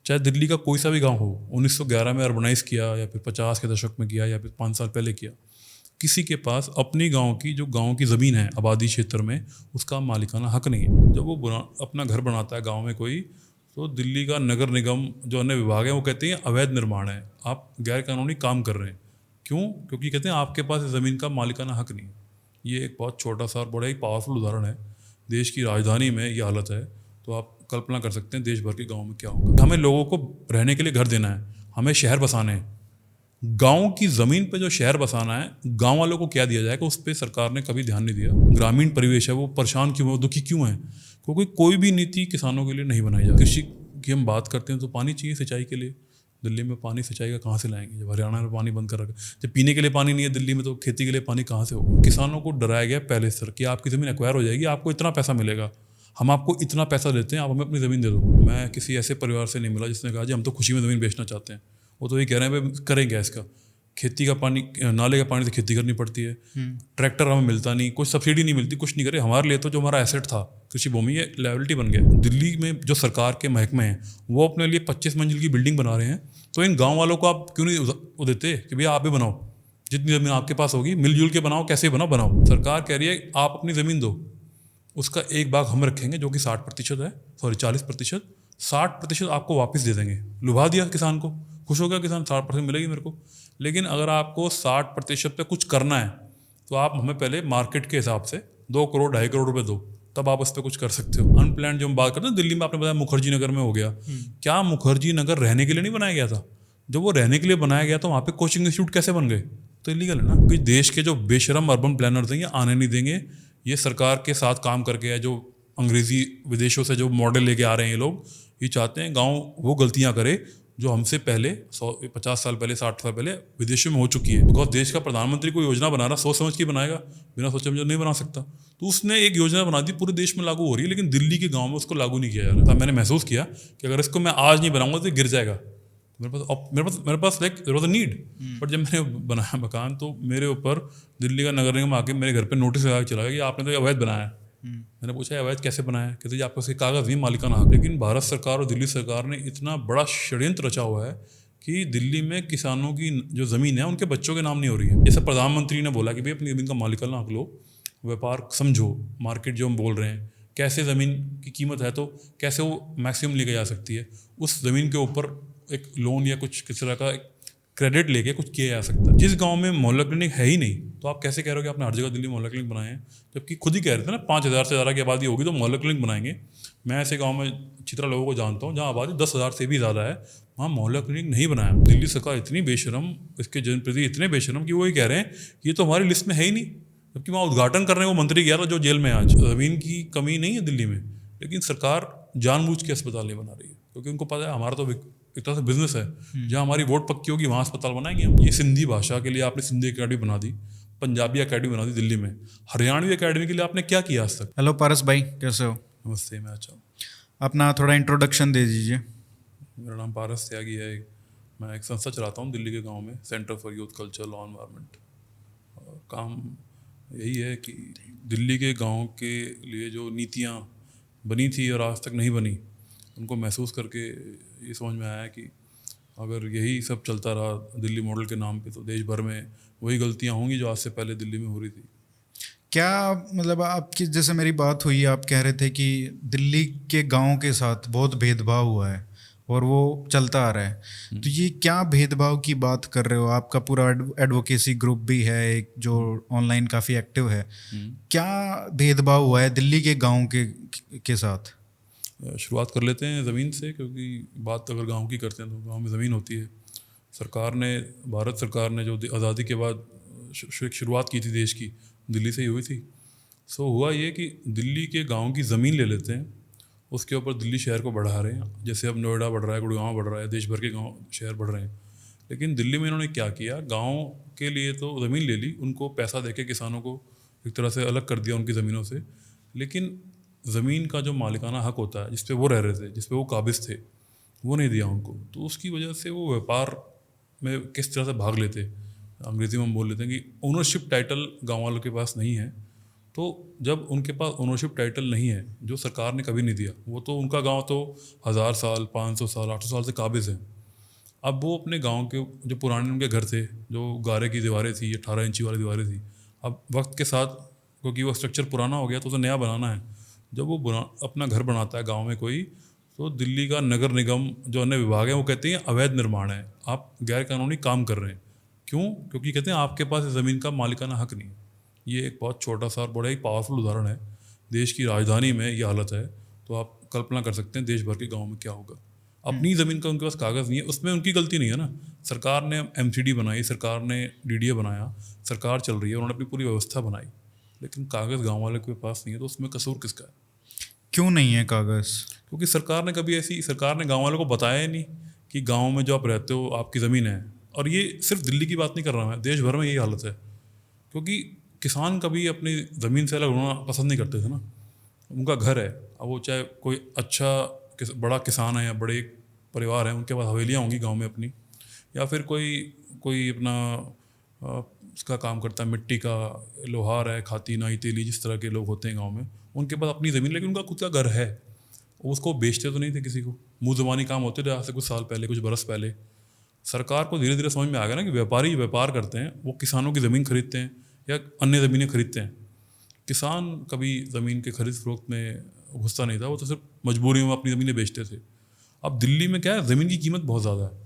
चाहे दिल्ली का कोई सा भी गांव हो, 1911 में अर्बनाइज किया या फिर 50 के दशक में किया या फिर 5 साल पहले किया, किसी के पास अपनी गांव की जो गांव की ज़मीन है आबादी क्षेत्र में, उसका मालिकाना हक नहीं है। जब वो अपना घर बनाता है गांव में कोई, तो दिल्ली का नगर निगम जो अन्य विभाग है वो कहते हैं अवैध निर्माण है, आप गैर कानूनी काम कर रहे हैं। क्यों? क्योंकि कहते हैं आपके पास इस ज़मीन का मालिकाना हक नहीं है। ये एक बहुत छोटा सा और बड़ा ही पावरफुल उदाहरण है। देश की राजधानी में ये हालत है, तो आप कल्पना कर सकते हैं देश भर के गाँव में क्या होगा। हमें लोगों को रहने के लिए घर देना है, हमें शहर बसाने हैं। गांव की ज़मीन पे जो शहर बसाना है, गांव वालों को क्या दिया जाएगा, उस पर सरकार ने कभी ध्यान नहीं दिया। ग्रामीण परिवेश है वो परेशान क्यों है, वो दुखी क्यों है? क्योंकि कोई भी नीति किसानों के लिए नहीं बनाई जाती। कृषि की हम बात करते हैं तो पानी चाहिए सिंचाई के लिए। दिल्ली में पानी सिंचाई का कहाँ से लाएंगे जब हरियाणा में पानी बंद कर रखा है? जब पीने के लिए पानी नहीं है दिल्ली में, तो खेती के लिए पानी कहाँ से होगा? किसानों को डराया गया पहले स्तर कि आपकी ज़मीन एक्वायर हो जाएगी, आपको इतना पैसा मिलेगा, हम आपको इतना पैसा देते हैं, आप हमें अपनी ज़मीन दे दो। मैं किसी ऐसे परिवार से नहीं मिला जिसने कहा जी हम तो खुशी में ज़मीन बेचना चाहते हैं। वो तो ये कह रहे हैं भाई करेंगे इसका, खेती का पानी, नाले का पानी से खेती करनी पड़ती है, ट्रैक्टर हमें मिलता नहीं, कुछ सब्सिडी नहीं मिलती, कुछ नहीं करे। हमारे लिए तो जो हमारा एसेट था कृषि भूमि, ये लायबिलिटी बन गया। दिल्ली में जो सरकार के महकमे हैं वो अपने लिए 25 मंजिल की बिल्डिंग बना रहे हैं, तो इन गांव वालों को आप क्यों नहीं वो देते कि भैया आप भी बनाओ, जितनी ज़मीन आपके पास होगी मिलजुल के बनाओ, कैसे बनाओ बनाओ। सरकार कह रही है आप अपनी ज़मीन दो, उसका एक भाग हम रखेंगे जो कि 60% है, सॉरी 40%, 60% आपको वापस दे देंगे। लुभा दिया किसान को, खुश हो गया किसान, 60% मिलेगी मेरे को। लेकिन अगर आपको 60% पे कुछ करना है तो आप हमें पहले मार्केट के हिसाब से 2 करोड़ 2.5 करोड़ रुपए दो, तब आप उस पर कुछ कर सकते हो। अनप्लान्ड जो हम बात करते हैं दिल्ली में, आपने बताया मुखर्जी नगर में हो गया, क्या मुखर्जी नगर रहने के लिए नहीं बनाया गया था? जब वो रहने के लिए बनाया गया तो वहाँ पे कोचिंग इंस्टीट्यूट कैसे बन गए? तो इलीगल है ना। क्योंकि देश के जो बेशरम अर्बन प्लानर्स हैं ये आने नहीं देंगे। ये सरकार के साथ काम करके है, जो अंग्रेजी विदेशों से जो मॉडल लेके आ रहे हैं ये लोग, ये चाहते हैं गांव वो गलतियां करे जो हमसे पहले 150 साल पहले, 60 साल पहले विदेशों में हो चुकी है। बिकॉज देश का प्रधानमंत्री कोई योजना बना रहा, सोच समझ के बनाएगा, बिना सोचे समझे नहीं बना सकता। तो उसने एक योजना बना दी, पूरे देश में लागू हो रही है, लेकिन दिल्ली के गांव में उसको लागू नहीं किया जा रहा था। मैंने महसूस किया कि अगर इसको मैं आज नहीं बनाऊंगा तो गिर जाएगा। मेरे पास like there was a need. But जब मैंने बनाया मकान तो मेरे ऊपर दिल्ली का नगर निगम आके मेरे घर पे नोटिस लगा के चला गया कि आपने तो ये अवैध बनाया है। मैंने पूछा अवैध कैसे बनाया है? कहते जी आपको उसके कागज नहीं, मालिकाना हक। लेकिन भारत सरकार और दिल्ली सरकार ने इतना बड़ा षड्यंत्र रचा हुआ है कि दिल्ली में किसानों की जो ज़मीन है उनके बच्चों के नाम नहीं हो रही है। जैसे प्रधानमंत्री ने बोला कि भाई अपनी ज़मीन का मालिकाना हक लो, व्यापार समझो, मार्केट जो हम बोल रहे हैं, कैसे ज़मीन की कीमत है तो कैसे वो मैक्सिमम लेके जा सकती है, उस ज़मीन के ऊपर एक लोन या कुछ किस तरह का क्रेडिट लेके कुछ किया जा सकता है। जिस गांव में मोहल्ला क्लिनिक है ही नहीं, तो आप कैसे कह रहे हो कि आपने हर जगह दिल्ली मोहल्ला क्लिनिक बनाए हैं? जबकि खुद ही कह रहे थे ना 5,000 से ज़्यादा की आबादी होगी तो मोहल्ला क्लिनिक बनाएंगे। मैं ऐसे गांव में अच्छी तरह लोगों को जानता हूँ जहाँ आबादी 10,000 से भी ज़्यादा है, वहाँ मोहल्ला क्लिनिक नहीं बनाया। दिल्ली सरकार इतनी बेशरम, इसके जनप्रतिनिधि इतने बेशरम कि वो ये कह रहे हैं कि ये तो हमारी लिस्ट में है ही नहीं। जबकि वहाँ उद्घाटन करने वो मंत्री गया था जो जेल में है आज। ज़मीन की कमी नहीं है दिल्ली में, लेकिन सरकार जानबूझ के अस्पताल नहीं बना रही है, क्योंकि उनको पता है हमारा तो एक तरह से बिजनेस है। जहाँ हमारी वोट पक्की होगी वहाँ अस्पताल बनाएंगे हम। ये सिंधी भाषा के लिए आपने सिंधी अकेडमी बना दी, पंजाबी अकेडमी बना दी दिल्ली में, हरियाणवी अकेडमी के लिए आपने क्या किया आज तक? हेलो पारस भाई, कैसे हो? नमस्ते, मैं अच्छा हूँ। अपना थोड़ा इंट्रोडक्शन दे दीजिए। मेरा नाम पारस त्यागी है। मैं एक संस्था चलाता हूँ दिल्ली के गाँव में, centre for youth culture law environment. और काम यही है कि दिल्ली के गाँव के लिए जो नीतियाँ बनी थी और आज तक नहीं बनी, उनको महसूस करके ये समझ में आया कि अगर यही सब चलता रहा दिल्ली मॉडल के नाम पे, तो देश भर में वही गलतियां होंगी जो आज से पहले दिल्ली में हो रही थी। क्या मतलब आपकी, जैसे मेरी बात हुई, आप कह रहे थे कि दिल्ली के गांव के साथ बहुत भेदभाव हुआ है और वो चलता आ रहा है, तो ये क्या भेदभाव की बात कर रहे हो? आपका पूरा एडवोकेसी ग्रुप भी है एक जो ऑनलाइन काफ़ी एक्टिव है, क्या भेदभाव हुआ है दिल्ली के गांव के साथ? शुरुआत कर लेते हैं ज़मीन से, क्योंकि बात अगर गांव की करते हैं तो गांव में ज़मीन होती है। सरकार ने, भारत सरकार ने जो आज़ादी के बाद शुरुआत की थी देश की, दिल्ली से ही हुई थी। सो हुआ ये कि दिल्ली के गांव की ज़मीन ले लेते हैं, उसके ऊपर दिल्ली शहर को बढ़ा रहे हैं। जैसे अब नोएडा बढ़ रहा है, गुड़गांव बढ़ रहा है, देश भर के गांव शहर बढ़ रहे हैं। लेकिन दिल्ली में इन्होंने क्या किया, गांव के लिए तो ज़मीन ले ली, उनको पैसा देके किसानों को एक तरह से अलग कर दिया उनकी ज़मीनों से। लेकिन ज़मीन का जो मालिकाना हक होता है, जिस पे वो रह रहे थे, जिस पे वो काबिज थे, वो नहीं दिया उनको। तो उसकी वजह से वो व्यापार में किस तरह से भाग लेते, अंग्रेज़ी में हम बोल लेते हैं कि ओनरशिप टाइटल गाँव वालों के पास नहीं है। तो जब उनके पास ओनरशिप टाइटल नहीं है, जो सरकार ने कभी नहीं दिया, वो तो उनका गांव तो 1000 साल, 500 साल, 800 साल से काबिज है। अब वो अपने गांव के जो पुराने उनके घर थे, जो गारे की दीवारें थी, 18 इंची वाली दीवारें थी, अब वक्त के साथ क्योंकि वो स्ट्रक्चर पुराना हो गया तो उसे नया बनाना है। जब वो अपना घर बनाता है गांव में कोई, तो दिल्ली का नगर निगम जो अन्य विभाग है वो कहते हैं अवैध निर्माण है, आप गैर कानूनी काम कर रहे हैं। क्यों? क्योंकि कहते हैं आपके पास इस ज़मीन का मालिकाना हक नहीं है। ये एक बहुत छोटा सा और बड़ा ही पावरफुल उदाहरण है। देश की राजधानी में ये हालत है, तो आप कल्पना कर सकते हैं देश भर के गाँव में क्या होगा। अपनी ज़मीन का उनके पास कागज़ नहीं है, उसमें उनकी गलती नहीं है ना। सरकार ने एमसीडी बनाई, सरकार ने डीडीए बनाया, सरकार चल रही है, उन्होंने अपनी पूरी व्यवस्था बनाई, लेकिन कागज़ गांव वाले के पास नहीं है, तो उसमें कसूर किसका है? क्यों नहीं है कागज़? क्योंकि सरकार ने गांव वालों को बताया ही नहीं कि गांव में जो आप रहते हो आपकी ज़मीन है। और ये सिर्फ दिल्ली की बात नहीं कर रहा मैं, देश भर में यही हालत है। क्योंकि किसान कभी अपनी ज़मीन से अलग होना पसंद नहीं करते थे ना, उनका घर है। अब वो चाहे कोई अच्छा बड़ा किसान है या बड़े परिवार हैं, उनके पास हवेलियाँ होंगी गांव में अपनी, या फिर कोई कोई अपना उसका काम करता है, मिट्टी का लोहार है, खाती नाई तेली जिस तरह के लोग होते हैं गांव में, उनके पास अपनी ज़मीन, लेकिन उनका खुद का घर है। उसको बेचते तो नहीं थे किसी को, मुँह ज़बानी काम होते थे आज से कुछ साल पहले, कुछ बरस पहले। सरकार को धीरे धीरे समझ में आ गया ना कि व्यापारी व्यापार करते हैं, वो किसानों की ज़मीन खरीदते हैं या अन्य ज़मीनें खरीदते हैं। किसान कभी ज़मीन के खरीद फरोख्त में घुसता नहीं था, वो तो सिर्फ मजबूरी में अपनी ज़मीनें बेचते थे। अब दिल्ली में क्या है, ज़मीन की कीमत बहुत ज़्यादा है।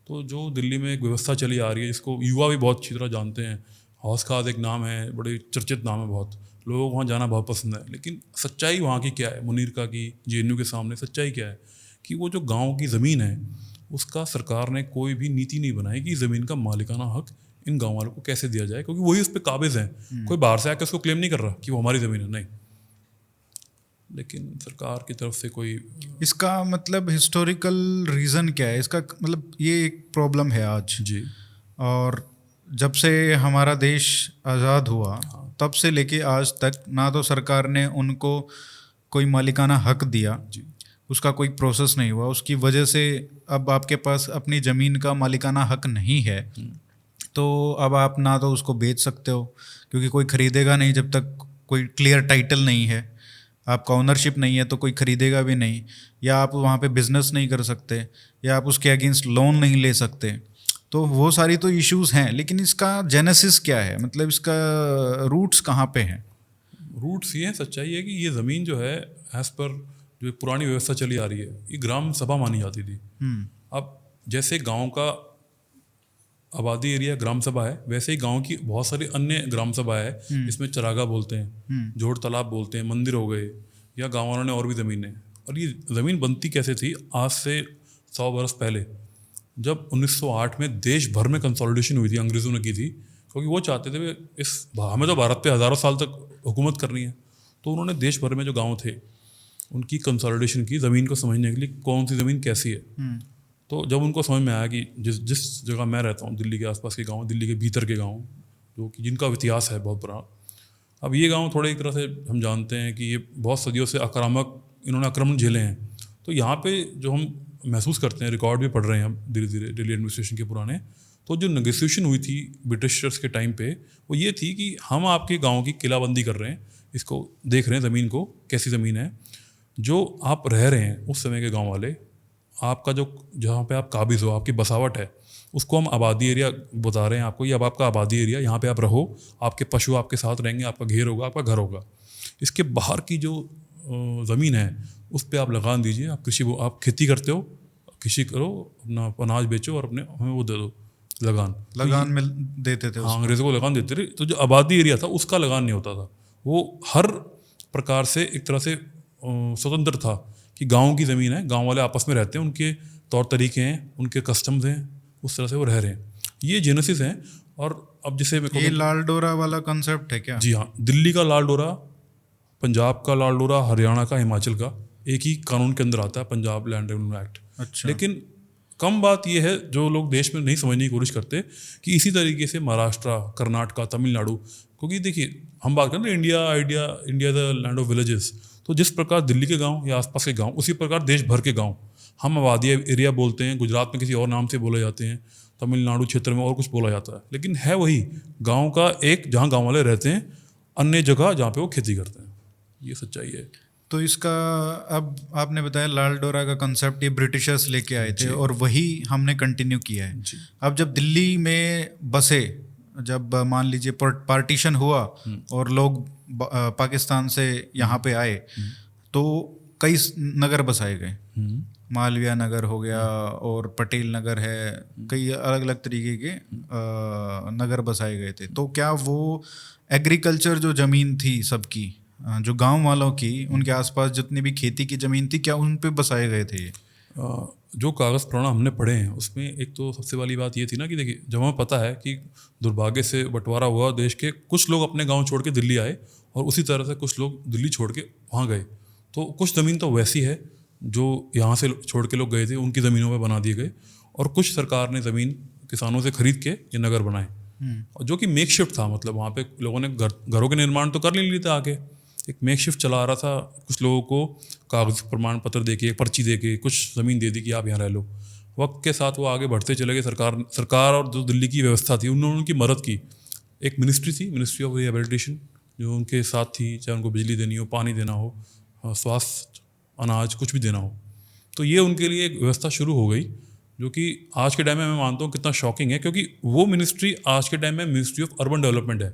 तो जो दिल्ली में एक व्यवस्था चली आ रही है, इसको युवा भी बहुत अच्छी तरह जानते हैं। हौस खास एक नाम है, बड़े चर्चित नाम है, बहुत लोगों को वहाँ जाना बहुत पसंद है। लेकिन सच्चाई वहाँ की क्या है, मुनीरका की जेएनयू के सामने सच्चाई क्या है कि वो जो गाँव की ज़मीन है उसका सरकार ने कोई भी नीति नहीं बनाई कि ज़मीन का मालिकाना हक इन गाँव वालों को कैसे दिया जाए, क्योंकि वही उस पर काबिज हैं। कोई बाहर से आकर उसको क्लेम नहीं कर रहा कि वो हमारी ज़मीन है, नहीं। लेकिन सरकार की तरफ से कोई इसका मतलब हिस्टोरिकल रीज़न क्या है इसका? मतलब ये एक प्रॉब्लम है आज जी, और जब से हमारा देश आज़ाद हुआ तब से लेके आज तक ना तो सरकार ने उनको कोई मालिकाना हक दिया, जी, उसका कोई प्रोसेस नहीं हुआ, उसकी वजह से अब आपके पास अपनी ज़मीन का मालिकाना हक नहीं है। तो अब आप ना तो उसको बेच सकते हो क्योंकि कोई ख़रीदेगा नहीं जब तक कोई क्लियर टाइटल नहीं है, आपका ओनरशिप नहीं है तो कोई ख़रीदेगा भी नहीं, या आप वहाँ पे बिज़नेस नहीं कर सकते, या आप उसके अगेंस्ट लोन नहीं ले सकते। तो वो सारी तो इश्यूज़ हैं, लेकिन इसका जेनेसिस क्या है, मतलब इसका रूट्स कहाँ पे हैं? रूट्स ये हैं, सच्चाई है कि ये ज़मीन जो है एज़ पर जो एक पुरानी व्यवस्था चली आ रही है, ये ग्राम सभा मानी जाती थी। अब जैसे गांव का आबादी एरिया ग्राम सभा है, वैसे ही गांव की बहुत सारी अन्य ग्राम सभा है। इसमें चरागा बोलते हैं, जोड़ तालाब बोलते हैं, मंदिर हो गए, या गांव वालों ने और भी ज़मीनें। और ये ज़मीन बनती कैसे थी? आज से 100 बरस पहले, जब 1908 में देश भर में कंसोलिडेशन हुई थी, अंग्रेज़ों ने की थी, क्योंकि वो चाहते थे हमें तो भारत पे हज़ारों साल तक हुकूमत करनी है। तो उन्होंने देश भर में जो गाँव थे उनकी कंसोलिडेशन की, ज़मीन को समझने के लिए कौन सी ज़मीन कैसी है। तो जब उनको समझ में आया कि जिस जगह मैं रहता हूँ, दिल्ली के आसपास के गांव, दिल्ली के भीतर के गांव, जो कि जिनका इतिहास है बहुत बड़ा, अब ये गांव थोड़े एक तरह से हम जानते हैं कि ये बहुत सदियों से इन्होंने आक्रमण झेले हैं। तो यहाँ पे जो हम महसूस करते हैं, रिकॉर्ड भी पढ़ रहे हैं हम धीरे धीरे दिल्ली एडमिनिस्ट्रेशन के पुराने, तो जो नेगोशिएशन हुई थी ब्रिटिशर्स के टाइम पे, वो ये थी कि हम आपके गाँव की किलाबंदी कर रहे हैं, इसको देख रहे हैं ज़मीन को कैसी ज़मीन है, जो आप रह रहे हैं उस समय के गाँव वाले, आपका जो जहाँ पे आप काबिज़ हो, आपकी बसावट है, उसको हम आबादी एरिया बता रहे हैं आपको। ये अब आपका आबादी एरिया, यहाँ पे आप रहो, आपके पशु आपके साथ रहेंगे, आपका घेर होगा, आपका घर होगा। इसके बाहर की जो ज़मीन है उस पर आप लगान दीजिए, आप खेती करते हो, कृषि करो, अपना अनाज बेचो और अपने हमें वो दे दो लगान में देते थे। हाँ, अंग्रेज़ों को लगान देते थे। तो जो आबादी एरिया था उसका लगान नहीं होता था, वो हर प्रकार से एक तरह से स्वतंत्र था कि गाँव की ज़मीन है, गाँव वाले आपस में रहते हैं, उनके तौर तरीके हैं, उनके कस्टम्स हैं, उस तरह से वो रह रहे हैं। ये जेनेसिस हैं। और अब जैसे ये लाल डोरा वाला कंसेप्ट है क्या? जी हाँ, दिल्ली का लाल डोरा, पंजाब का लाल डोरा, हरियाणा का, हिमाचल का एक ही कानून के अंदर आता है, पंजाब लैंड रेवेन्यू एक्ट। अच्छा। लेकिन कम बात यह है जो लोग देश में नहीं समझने की कोशिश करते कि इसी तरीके से महाराष्ट्र, कर्नाटका, तमिलनाडु, क्योंकि देखिए हम बात करें India the land of villages, तो जिस प्रकार दिल्ली के गांव या आसपास के गांव, उसी प्रकार देश भर के गांव हम आबादी एरिया बोलते हैं। गुजरात में किसी और नाम से बोले जाते हैं, तमिलनाडु क्षेत्र में और कुछ बोला जाता है, लेकिन है वही गांव का एक, जहां गांव वाले रहते हैं अन्य जगह जहाँ पे वो खेती करते हैं। ये सच्चाई है। तो इसका अब आपने बताया लाल डोरा का कंसेप्ट ये ब्रिटिशर्स लेके आए थे और वही हमने कंटिन्यू किया है। अब जब दिल्ली में बसे, जब मान लीजिए पार्टीशन हुआ और लोग पाकिस्तान से यहाँ पे आए, तो कई नगर बसाए गए। मालविया नगर हो गया और पटेल नगर है, कई अलग अलग तरीके के नगर बसाए गए थे। तो क्या वो एग्रीकल्चर जो ज़मीन थी सबकी, जो गांव वालों की, उनके आसपास जितनी भी खेती की ज़मीन थी, क्या उन पे बसाए गए थे? जो कागज़ पुराना हमने पढ़े हैं उसमें एक तो सबसे वाली बात ये थी ना कि देखिए, जब हमें पता है कि दुर्भाग्य से बंटवारा हुआ देश के, कुछ लोग अपने गांव छोड़ के दिल्ली आए और उसी तरह से कुछ लोग दिल्ली छोड़ के वहाँ गए। तो कुछ ज़मीन तो वैसी है जो यहाँ से छोड़ के लोग गए थे, उनकी ज़मीनों में बना दिए गए, और कुछ सरकार ने ज़मीन किसानों से खरीद के ये नगर बनाए, और जो कि मेक शिफ्ट था। मतलब वहाँ पे लोगों ने घरों के निर्माण तो कर लिए थे आके, एक मेक शिफ्ट चला आ रहा था। कुछ लोगों को कागज प्रमाण पत्र देके, पर्ची देके कुछ ज़मीन दे दी कि आप यहाँ रह लो। वक्त के साथ वो आगे बढ़ते चले गए। सरकार और जो दिल्ली की व्यवस्था थी, उन्होंने उनकी मदद की। एक मिनिस्ट्री थी, मिनिस्ट्री ऑफ रिहेबिलिटेशन, जो उनके साथ थी, चाहे उनको बिजली देनी हो, पानी देना हो, स्वास्थ्य, अनाज, कुछ भी देना हो। तो ये उनके लिए एक व्यवस्था शुरू हो गई, जो कि आज के टाइम में मैं मानता हूँ कितना शॉकिंग है, क्योंकि वो मिनिस्ट्री आज के टाइम में मिनिस्ट्री ऑफ अर्बन डेवलपमेंट है।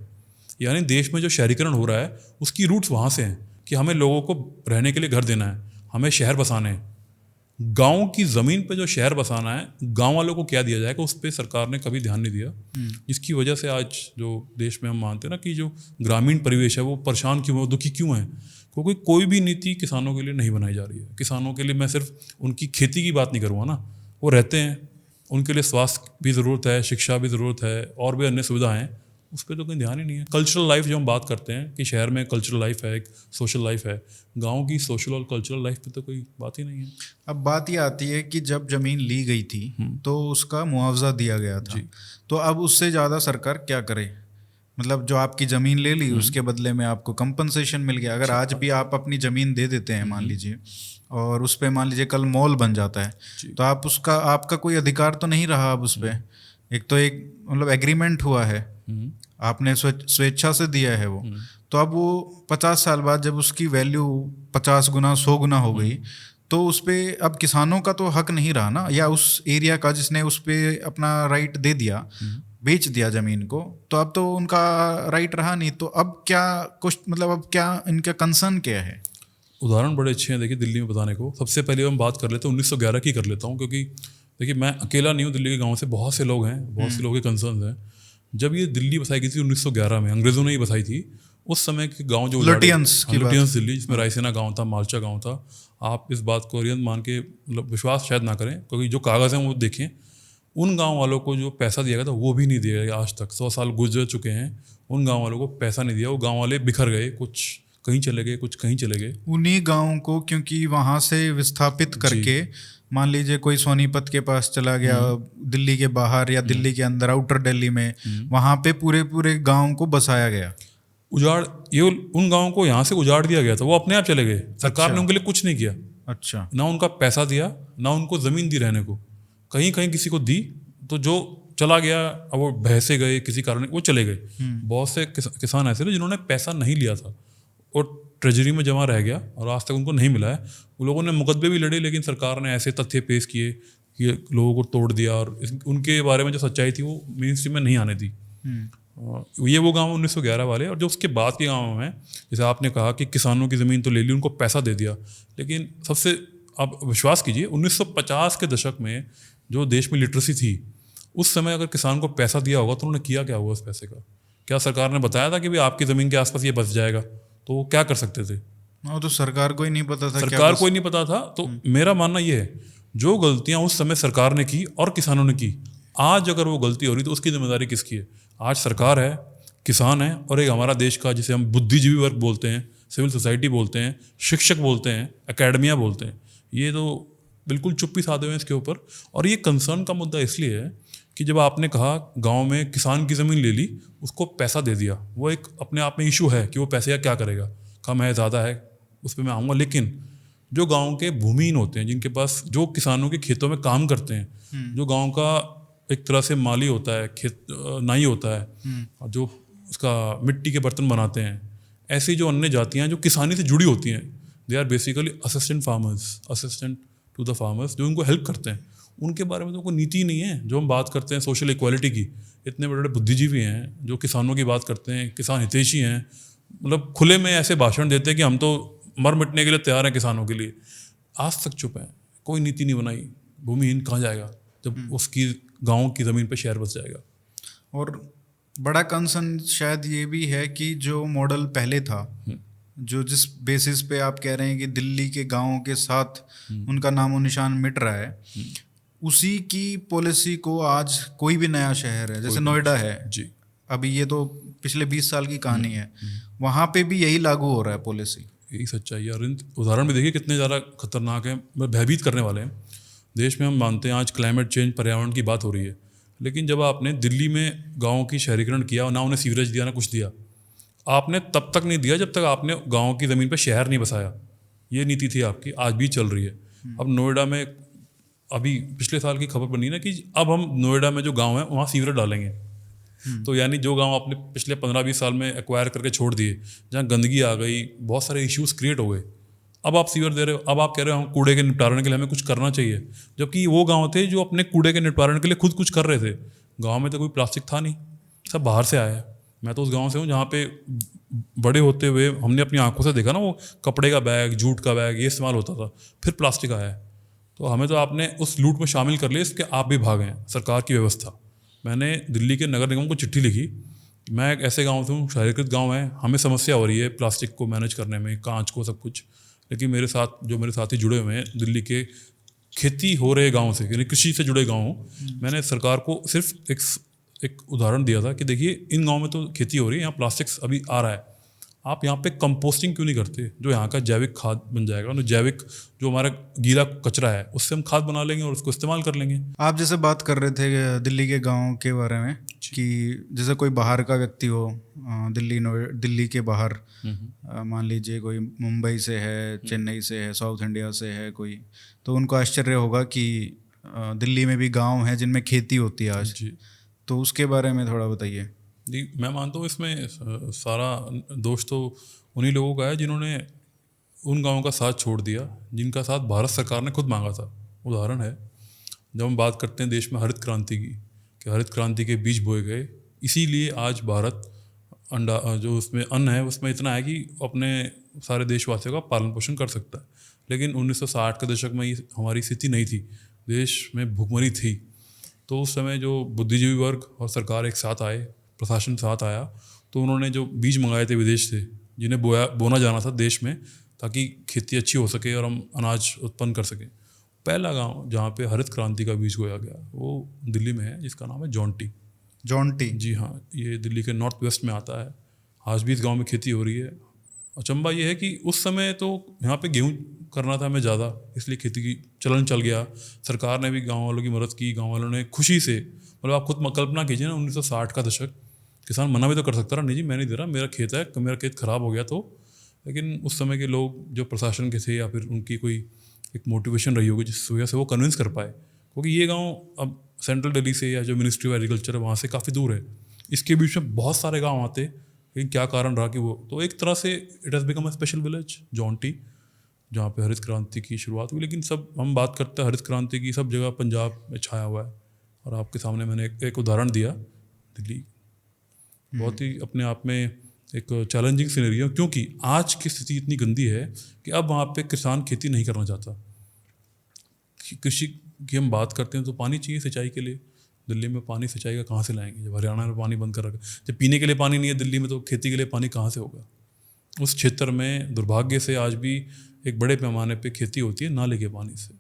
यानी देश में जो शहरीकरण हो रहा है उसकी रूट्स वहाँ से हैं कि हमें लोगों को रहने के लिए घर देना है, हमें शहर बसाने हैं। गांव की ज़मीन पे जो शहर बसाना है, गांव वालों को क्या दिया जाएगा, उस पर सरकार ने कभी ध्यान नहीं दिया। इसकी वजह से आज जो देश में हम मानते हैं ना कि जो ग्रामीण परिवेश है वो परेशान क्यों है, दुखी क्यों है, क्योंकि कोई भी नीति किसानों के लिए नहीं बनाई जा रही है। किसानों के लिए मैं सिर्फ उनकी खेती की बात नहीं करूँगा ना, वो रहते हैं, उनके लिए स्वास्थ्य भी ज़रूरत है, शिक्षा भी ज़रूरत है, और भी अन्य सुविधाएँ हैं, उस पर तो कोई ध्यान ही नहीं है। कल्चरल लाइफ जो हम बात करते हैं कि शहर में कल्चरल लाइफ है, एक सोशल लाइफ है, गांव की सोशल और कल्चरल लाइफ पे तो कोई बात ही नहीं है। अब बात ये आती है कि जब ज़मीन ली गई थी तो उसका मुआवजा दिया गया था, तो अब उससे ज़्यादा सरकार क्या करे? मतलब जो आपकी ज़मीन ले ली उसके बदले में आपको कंपनसेशन मिल गया। अगर आज भी आप अपनी ज़मीन दे देते हैं मान लीजिए, और उस पर मान लीजिए कल मॉल बन जाता है, तो आप उसका, आपका कोई अधिकार तो नहीं रहा अब उस पर। एक तो एक मतलब एग्रीमेंट हुआ है, आपने स्वेच्छा से दिया है वो, तो अब वो 50 साल बाद जब उसकी वैल्यू 50 गुना 100 गुना हो गई, तो उस पर अब किसानों का तो हक नहीं रहा ना, या उस एरिया का जिसने उस पर अपना राइट दे दिया, बेच दिया ज़मीन को, तो अब तो उनका राइट रहा नहीं। तो अब क्या कुछ, मतलब अब क्या इनका कंसर्न क्या है? उदाहरण बड़े अच्छे हैं देखिए दिल्ली में बताने को। सबसे पहले हम बात कर लेते हैं 1911 की कर लेता हूँ, क्योंकि देखिए मैं अकेला नहीं हूँ, दिल्ली के गाँव से बहुत से लोग हैं, बहुत से लोगों के कंसर्न हैं। जब ये दिल्ली बसाई गई थी 1911 में, अंग्रेज़ों ने ही बसाई थी। उस समय के गांव जो लुटियंस दिल्ली, जिसमें रायसेना गांव था, मालचा गांव था। आप इस बात को रियन मान के मतलब विश्वास शायद ना करें, क्योंकि जो कागज़ हैं वो देखें, उन गांव वालों को जो पैसा दिया गया था वो भी नहीं दिया गया आज तक। 100 साल गुजर चुके हैं, उन गांव वालों को पैसा नहीं दिया। वो गांव वाले बिखर गए, कुछ कहीं चले गए, कुछ कहीं चले गए। उन्हीं गाँव को क्योंकि वहाँ से विस्थापित करके, मान लीजिए कोई सोनीपत के पास चला गया, दिल्ली के बाहर या दिल्ली के अंदर, आउटर दिल्ली में, वहाँ पे पूरे पूरे गाँव को बसाया गया। उजाड़, ये उन गाँव को यहाँ से उजाड़ दिया गया था, वो अपने आप चले गए। सरकार ने उनके लिए कुछ नहीं किया। अच्छा। ना उनका पैसा दिया, ना उनको ज़मीन दी रहने को। कहीं कहीं किसी को दी, तो जो चला गया, अब वो बहसे गए किसी कारण, वो चले गए। बहुत से किसान ऐसे थे जिन्होंने पैसा नहीं लिया था और ट्रेजरी में जमा रह गया और आज तक उनको नहीं मिला है। उन लोगों ने मुकदमे भी लड़े, लेकिन सरकार ने ऐसे तथ्य पेश किए कि लोगों को तोड़ दिया, और उनके बारे में जो सच्चाई थी वो मेन स्ट्रीम में नहीं आने दी। ये वो गांव 1911 वाले। और जो उसके बाद के गाँव हैं, जैसे आपने कहा कि किसानों की ज़मीन तो ले ली, उनको पैसा दे दिया, लेकिन सबसे, आप विश्वास कीजिए 1950 के दशक में जो देश में लिटरेसी थी, उस समय अगर किसान को पैसा दिया होगा तो उन्होंने किया क्या होगा उस पैसे का? क्या सरकार ने बताया था कि भाई आपकी ज़मीन के आसपास ये बस जाएगा? तो वो क्या कर सकते थे? वो तो सरकार को ही नहीं पता था, सरकार को ही नहीं पता था। तो मेरा मानना ये है, जो गलतियां उस समय सरकार ने की और किसानों ने की, आज अगर वो गलती हो रही तो उसकी जिम्मेदारी किसकी है? आज सरकार है, किसान है, और एक हमारा देश का जिसे हम बुद्धिजीवी वर्ग बोलते हैं, सिविल सोसाइटी बोलते हैं, शिक्षक बोलते हैं, एकेडमिया बोलते हैं, ये तो बिल्कुल चुप्पी साधे हुए हैं इसके ऊपर। और ये कंसर्न का मुद्दा इसलिए है कि जब आपने कहा गांव में किसान की ज़मीन ले ली, उसको पैसा दे दिया, वो एक अपने आप में इशू है कि वो पैसे का क्या करेगा, कम है ज़्यादा है, उस पर मैं आऊँगा। लेकिन जो गांव के भूमिहीन होते हैं, जिनके पास, जो किसानों के खेतों में काम करते हैं, जो गांव का एक तरह से माली होता है, खेत नाई होता है, और जो उसका मिट्टी के बर्तन बनाते हैं, ऐसी जो अन्य जातियाँ हैं जो किसानी से जुड़ी होती हैं, they are basically assistant farmers, assistant to the farmers, जो उनको हेल्प करते हैं, उनके बारे में तो कोई नीति नहीं है। जो हम बात करते हैं सोशल इक्वालिटी की, इतने बड़े बड़े बुद्धिजीवी हैं जो किसानों की बात करते हैं, किसान हितैषी हैं, मतलब खुले में ऐसे भाषण देते हैं कि हम तो मर मिटने के लिए तैयार हैं किसानों के लिए, आज तक चुप हैं, कोई नीति नहीं बनाई। भूमिहीन कहाँ जाएगा जब उसकी गाँव की ज़मीन पर शहर बस जाएगा। और बड़ा कंसर्न शायद ये भी है कि जो मॉडल पहले था, जो जिस बेसिस पे आप कह रहे हैं कि दिल्ली के गांवों के साथ उनका नामो निशान मिट रहा है, उसी की पॉलिसी को आज कोई भी नया शहर है, जैसे नोएडा है जी, अभी ये तो पिछले 20 साल की कहानी है, वहाँ पे भी यही लागू हो रहा है पॉलिसी। यही सच्चाई है। और इन उदाहरण भी देखिए कितने ज़्यादा खतरनाक हैं, भयभीत करने वाले हैं। देश में हम मानते हैं आज क्लाइमेट चेंज, पर्यावरण की बात हो रही है, लेकिन जब आपने दिल्ली में गाँव की शहरीकरण किया, ना उन्हें सीवरेज दिया ना कुछ दिया, आपने तब तक नहीं दिया जब तक आपने गाँव की ज़मीन पर शहर नहीं बसाया। ये नीति थी आपकी, आज भी चल रही है। अब नोएडा में अभी पिछले साल की खबर बनी ना कि अब हम नोएडा में जो गांव है वहाँ सीवरेज डालेंगे। तो यानी जो गांव आपने पिछले 15-20 साल में एक्वायर करके छोड़ दिए, जहाँ गंदगी आ गई, बहुत सारे इश्यूज क्रिएट हो गए, अब आप सीवर दे रहे हो। अब आप कह रहे हो हम कूड़े के निपटारण के लिए हमें कुछ करना चाहिए, जबकि वो गाँव थे जो अपने कूड़े के निपटारण के लिए खुद कुछ कर रहे थे। गाँव में तो कोई प्लास्टिक था नहीं, सब बाहर से आया है। मैं तो उस गाँव से हूँ जहाँ पे बड़े होते हुए हमने अपनी आंखों से देखा ना, वो कपड़े का बैग, जूट का बैग ये इस्तेमाल होता था, फिर प्लास्टिक आया है। तो हमें तो आपने उस लूट में शामिल कर लिया, इसके आप भी भाग हैं सरकार की व्यवस्था। मैंने दिल्ली के नगर निगम को चिट्ठी लिखी, मैं एक ऐसे गांव से हूँ, शहरीकृत गांव है, हमें समस्या हो रही है प्लास्टिक को मैनेज करने में, कांच को, सब कुछ, लेकिन मेरे साथ जो मेरे साथी जुड़े हुए हैं दिल्ली के खेती हो रहे गाँव से, यानी कृषि से जुड़े गाँव हूँ, मैंने सरकार को सिर्फ एक उदाहरण दिया था कि देखिए इन गाँव में तो खेती हो रही है, यहाँ प्लास्टिक अभी आ रहा है, आप यहाँ पे कंपोस्टिंग क्यों नहीं करते, जो यहाँ का जैविक खाद बन जाएगा ना, जैविक जो हमारा गीला कचरा है उससे हम खाद बना लेंगे और उसको इस्तेमाल कर लेंगे। आप जैसे बात कर रहे थे दिल्ली के गांव के बारे में कि जैसे कोई बाहर का व्यक्ति हो, दिल्ली के बाहर, मान लीजिए कोई मुंबई से है, चेन्नई से है, साउथ इंडिया से है कोई, तो उनको आश्चर्य होगा कि दिल्ली में भी गाँव हैं जिनमें खेती होती है आज। तो उसके बारे में थोड़ा बताइए। जी, मैं मानता हूँ इसमें सारा दोष तो उन्हीं लोगों का है जिन्होंने उन गाँवों का साथ छोड़ दिया जिनका साथ भारत सरकार ने खुद मांगा था। उदाहरण है, जब हम बात करते हैं देश में हरित क्रांति की, कि हरित क्रांति के बीज बोए गए, इसीलिए आज भारत अंडा जो उसमें अन्न है उसमें इतना है कि अपने सारे देशवासियों का पालन पोषण कर सकता है। लेकिन 1960 के दशक में ये हमारी स्थिति नहीं थी, देश में भुखमरी थी। तो उस समय जो बुद्धिजीवी वर्ग और सरकार एक साथ आए, प्रशासन साथ आया, तो उन्होंने जो बीज मंगाए थे विदेश से, जिन्हें बोना जाना था देश में ताकि खेती अच्छी हो सके और हम अनाज उत्पन्न कर सकें, पहला गांव जहाँ पे हरित क्रांति का बीज बोया गया वो दिल्ली में है, जिसका नाम है जॉन्टी। जॉन्टी? जी हाँ, ये दिल्ली के नॉर्थ वेस्ट में आता है। आज भी इस गाँव में खेती हो रही है। अचंबा ये है कि उस समय तो यहाँ पे गेहूँ करना था हमें ज़्यादा, इसलिए खेती की चलन चल गया। सरकार ने भी गाँव वालों की मदद की, गाँव वालों ने खुशी से, मतलब आप खुद कल्पना कीजिए ना, 1960 का दशक, किसान मना भी तो कर सकता था, नहीं जी मैं नहीं दे रहा, मेरा खेत है, मेरा खेत खराब हो गया तो। लेकिन उस समय के लोग जो प्रशासन के थे या फिर उनकी कोई एक मोटिवेशन रही होगी जिस वजह से वो कन्विंस कर पाए, क्योंकि ये गांव अब सेंट्रल दिल्ली से या जो मिनिस्ट्री ऑफ एग्रीकल्चर है वहाँ से काफ़ी दूर है, इसके बीच में बहुत सारे गाँव आते, लेकिन क्या कारण रहा कि वो, तो एक तरह से it has become a special village Jonty, जहाँ पे हरित क्रांति की शुरुआत हुई। लेकिन सब हम बात करते हैं हरित क्रांति की, सब जगह पंजाब में छाया हुआ है। और आपके सामने मैंने एक उदाहरण दिया दिल्ली, बहुत ही अपने आप में एक चैलेंजिंग सिनेरियो, क्योंकि आज की स्थिति इतनी गंदी है कि अब वहाँ पे किसान खेती नहीं करना चाहता। कृषि की हम बात करते हैं तो पानी चाहिए सिंचाई के लिए, दिल्ली में पानी सिंचाई का कहाँ से लाएंगे जब हरियाणा में पानी बंद कर रखा, जब पीने के लिए पानी नहीं है दिल्ली में, तो खेती के लिए पानी कहाँ से होगा। उस क्षेत्र में दुर्भाग्य से आज भी एक बड़े पैमाने पे खेती होती है नाले के पानी से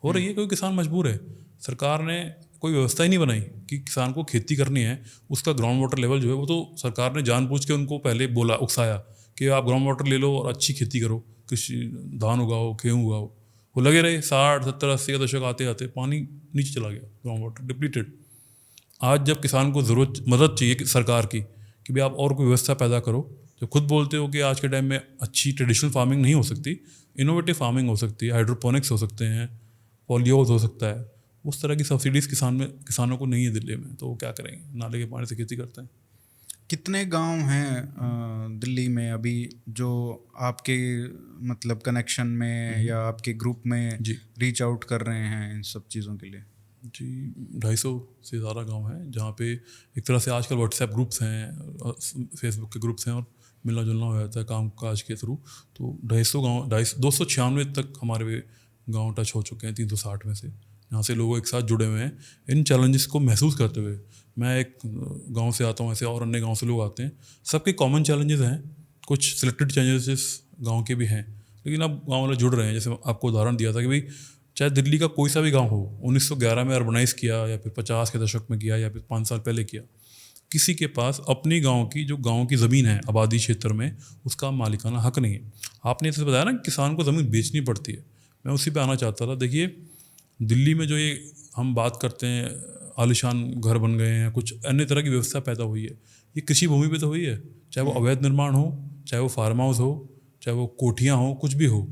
हो रही है, क्योंकि किसान मजबूर है। सरकार ने कोई व्यवस्था ही नहीं बनाई कि किसान को खेती करनी है, उसका ग्राउंड वाटर लेवल जो है वो तो सरकार ने जानबूझ के उनको पहले बोला, उकसाया कि आप ग्राउंड वाटर ले लो और अच्छी खेती करो, कृषि धान उगाओ, गेहूँ उगाओ। वो लगे रहे, 60, 70, 80 का दशक आते आते पानी नीचे चला गया, ग्राउंड वाटर डिप्लीटेड। आज जब किसान को ज़रूरत मदद चाहिए सरकार की कि भाई आप और कोई व्यवस्था पैदा करो, जो खुद बोलते हो कि आज के टाइम में अच्छी ट्रेडिशनल फार्मिंग नहीं हो सकती, इनोवेटिव फार्मिंग हो सकती है, हाइड्रोपोनिक्स हो सकते हैं, पॉलियोज हो सकता है, उस तरह की सब्सिडीज़ किसानों को नहीं है दिल्ली में, तो वो क्या करेंगे, नाले के पानी से खेती करते हैं। कितने गांव हैं दिल्ली में अभी जो आपके मतलब कनेक्शन में या आपके ग्रुप में जी रीच आउट कर रहे हैं इन सब चीज़ों के लिए? जी 250 से ज़्यादा गांव हैं जहाँ पे एक तरह से आजकल व्हाट्सएप ग्रुप्स हैं, फेसबुक के ग्रुप्स हैं और मिलना जुलना हो जाता है काम काज के थ्रू। तो 250 गाँव 296 तक हमारे गांव टच हो चुके हैं 360 में से, यहाँ से लोग एक साथ जुड़े हुए हैं इन चैलेंजेस को महसूस करते हुए। मैं एक गांव से आता हूँ ऐसे और अन्य गांव से लोग आते हैं, सबके कॉमन चैलेंजेस हैं, कुछ सिलेक्टेड चैलेंजेस गांव के भी हैं, लेकिन अब गांव वाले जुड़ रहे हैं। जैसे आपको उदाहरण दिया था कि भाई चाहे दिल्ली का कोई सा भी गांव हो, 1911 में अर्बनाइज़ किया या फिर 50 के दशक में किया या फिर 5 साल पहले किया, किसी के पास अपनी गांव की जो गांव की ज़मीन है आबादी क्षेत्र में उसका मालिकाना हक नहीं है। आपने जैसे बताया ना किसान को ज़मीन बेचनी पड़ती है, मैं उसी पे आना चाहता था। देखिए दिल्ली में जो ये हम बात करते हैं आलिशान घर बन गए हैं, कुछ अन्य तरह की व्यवस्था पैदा हुई है, ये कृषि भूमि पे तो हुई है, चाहे वो अवैध निर्माण हो, चाहे वो फार्म हाउस हो, चाहे वो कोठियाँ हो, कुछ भी हो।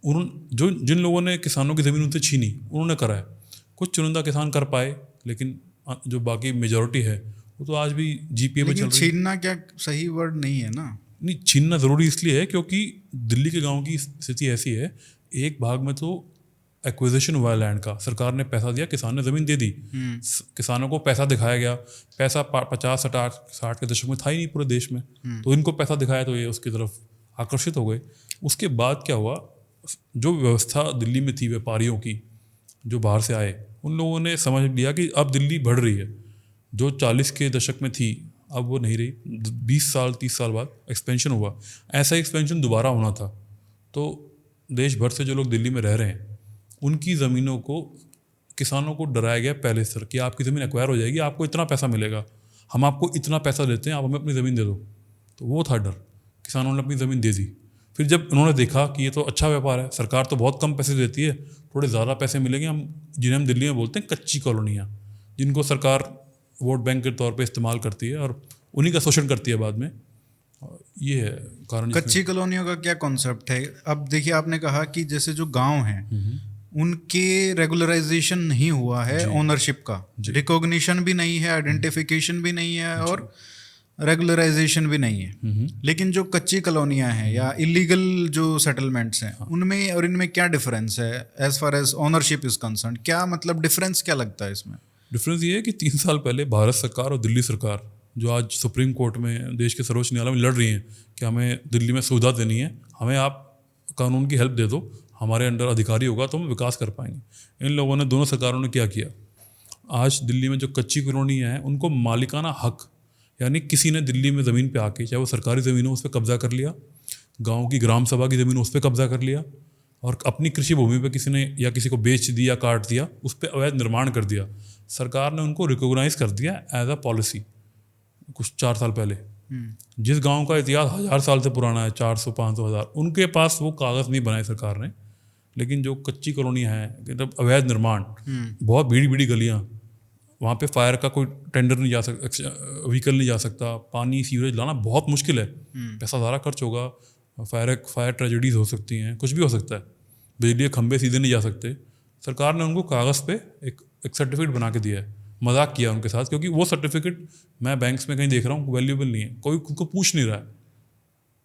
जिन लोगों ने किसानों की ज़मीन उनसे छीनी उन्होंने करा है। कुछ चुनिंदा किसान कर पाए, लेकिन जो बाकी मेजॉरिटी है वो तो आज भी जीपीए में चल लेकिन रही है। छीनना क्या सही वर्ड नहीं है ना? नहीं, छीनना ज़रूरी इसलिए है क्योंकि दिल्ली के गांव की स्थिति ऐसी है, एक भाग में तो एक्विजिशन हुआ है लैंड का, सरकार ने पैसा दिया, किसान ने ज़मीन दे दी, किसानों को पैसा दिखाया गया। पैसा 50 60 के दशक में था ही नहीं पूरे देश में, तो इनको पैसा दिखाया तो ये उसकी तरफ आकर्षित हो गए। उसके बाद क्या हुआ, जो व्यवस्था दिल्ली में थी व्यापारियों की जो बाहर से आए, उन लोगों ने समझ लिया कि अब दिल्ली बढ़ रही है, जो 40 के दशक में थी अब वो नहीं रही। 20 साल 30 साल बाद एक्सपेंशन हुआ, ऐसा एक्सपेंशन दोबारा होना था। तो देश भर से जो लोग दिल्ली में रह रहे हैं उनकी ज़मीनों को किसानों को डराया गया पहले स्तर कि आपकी ज़मीन एक्वायर हो जाएगी, आपको इतना पैसा मिलेगा, हम आपको इतना पैसा देते हैं, आप हमें अपनी ज़मीन दे दो। तो वो था डर, किसानों ने अपनी ज़मीन दे दी। फिर जब उन्होंने देखा कि ये तो अच्छा व्यापार है, सरकार तो बहुत कम पैसे देती है, थोड़े ज़्यादा पैसे मिलेंगे, जिन्हें हम दिल्ली में बोलते हैं कच्ची कॉलोनियाँ, जिनको सरकार वोट बैंक के तौर पे इस्तेमाल करती है और उन्हीं का शोषण करती है बाद में। ये है कारण। कच्ची कॉलोनियों का क्या कॉन्सेप्ट है? अब देखिए आपने कहा कि जैसे जो गांव हैं उनके रेगुलराइजेशन नहीं हुआ है, ओनरशिप का रिकॉग्निशन भी नहीं है, आइडेंटिफिकेशन भी नहीं है और रेगुलराइजेशन भी नहीं है। लेकिन जो कच्ची कॉलोनियां हैं या इलीगल जो सेटलमेंट्स हैं उनमें और इनमें क्या डिफरेंस है as far as ownership is concern? क्या मतलब डिफरेंस क्या लगता है इसमें? डिफरेंस ये है कि 3 साल पहले भारत सरकार और दिल्ली सरकार, जो आज सुप्रीम कोर्ट में देश के सर्वोच्च न्यायालय में लड़ रही हैं कि हमें दिल्ली में सुविधा देनी है, हमें आप कानून की हेल्प दे दो, हमारे अंडर अधिकारी होगा तो हम विकास कर पाएंगे। इन लोगों ने, दोनों सरकारों ने क्या किया, आज दिल्ली में जो कच्ची कॉलोनियाँ हैं उनको मालिकाना हक, यानी किसी ने दिल्ली में ज़मीन पे आके, चाहे वो सरकारी ज़मीन हो, उस पर कब्जा कर लिया, गांव की ग्राम सभा की ज़मीन उस पर कब्जा कर लिया, और अपनी कृषि भूमि पे किसी ने या किसी को बेच दिया, काट दिया, उस पर अवैध निर्माण कर दिया। सरकार ने उनको रिकॉग्नाइज कर दिया एज अ पॉलिसी कुछ 4 साल पहले। जिस गांव का इतिहास 1000 साल से पुराना है, 400 500 1000, उनके पास वो कागज़ नहीं बनाए सरकार ने। लेकिन जो कच्ची कॉलोनियाँ हैं, मतलब अवैध निर्माण, बहुत भीड़ी भीड़ी गलियाँ, वहाँ पे फायर का कोई टेंडर नहीं जा सकता, व्हीकल नहीं जा सकता, पानी सीवरेज लाना बहुत मुश्किल है, पैसा सारा खर्च होगा, फायर ट्रेजेडीज़ हो सकती हैं, कुछ भी हो सकता है, बिजली के खंभे सीधे नहीं जा सकते। सरकार ने उनको कागज़ पे एक सर्टिफिकेट बना के दिया है। मजाक किया उनके साथ, क्योंकि वो सर्टिफिकेट मैं बैंक्स में कहीं देख रहा हूँ वैल्यूएबल नहीं है, कोई खुद को पूछ नहीं रहा है।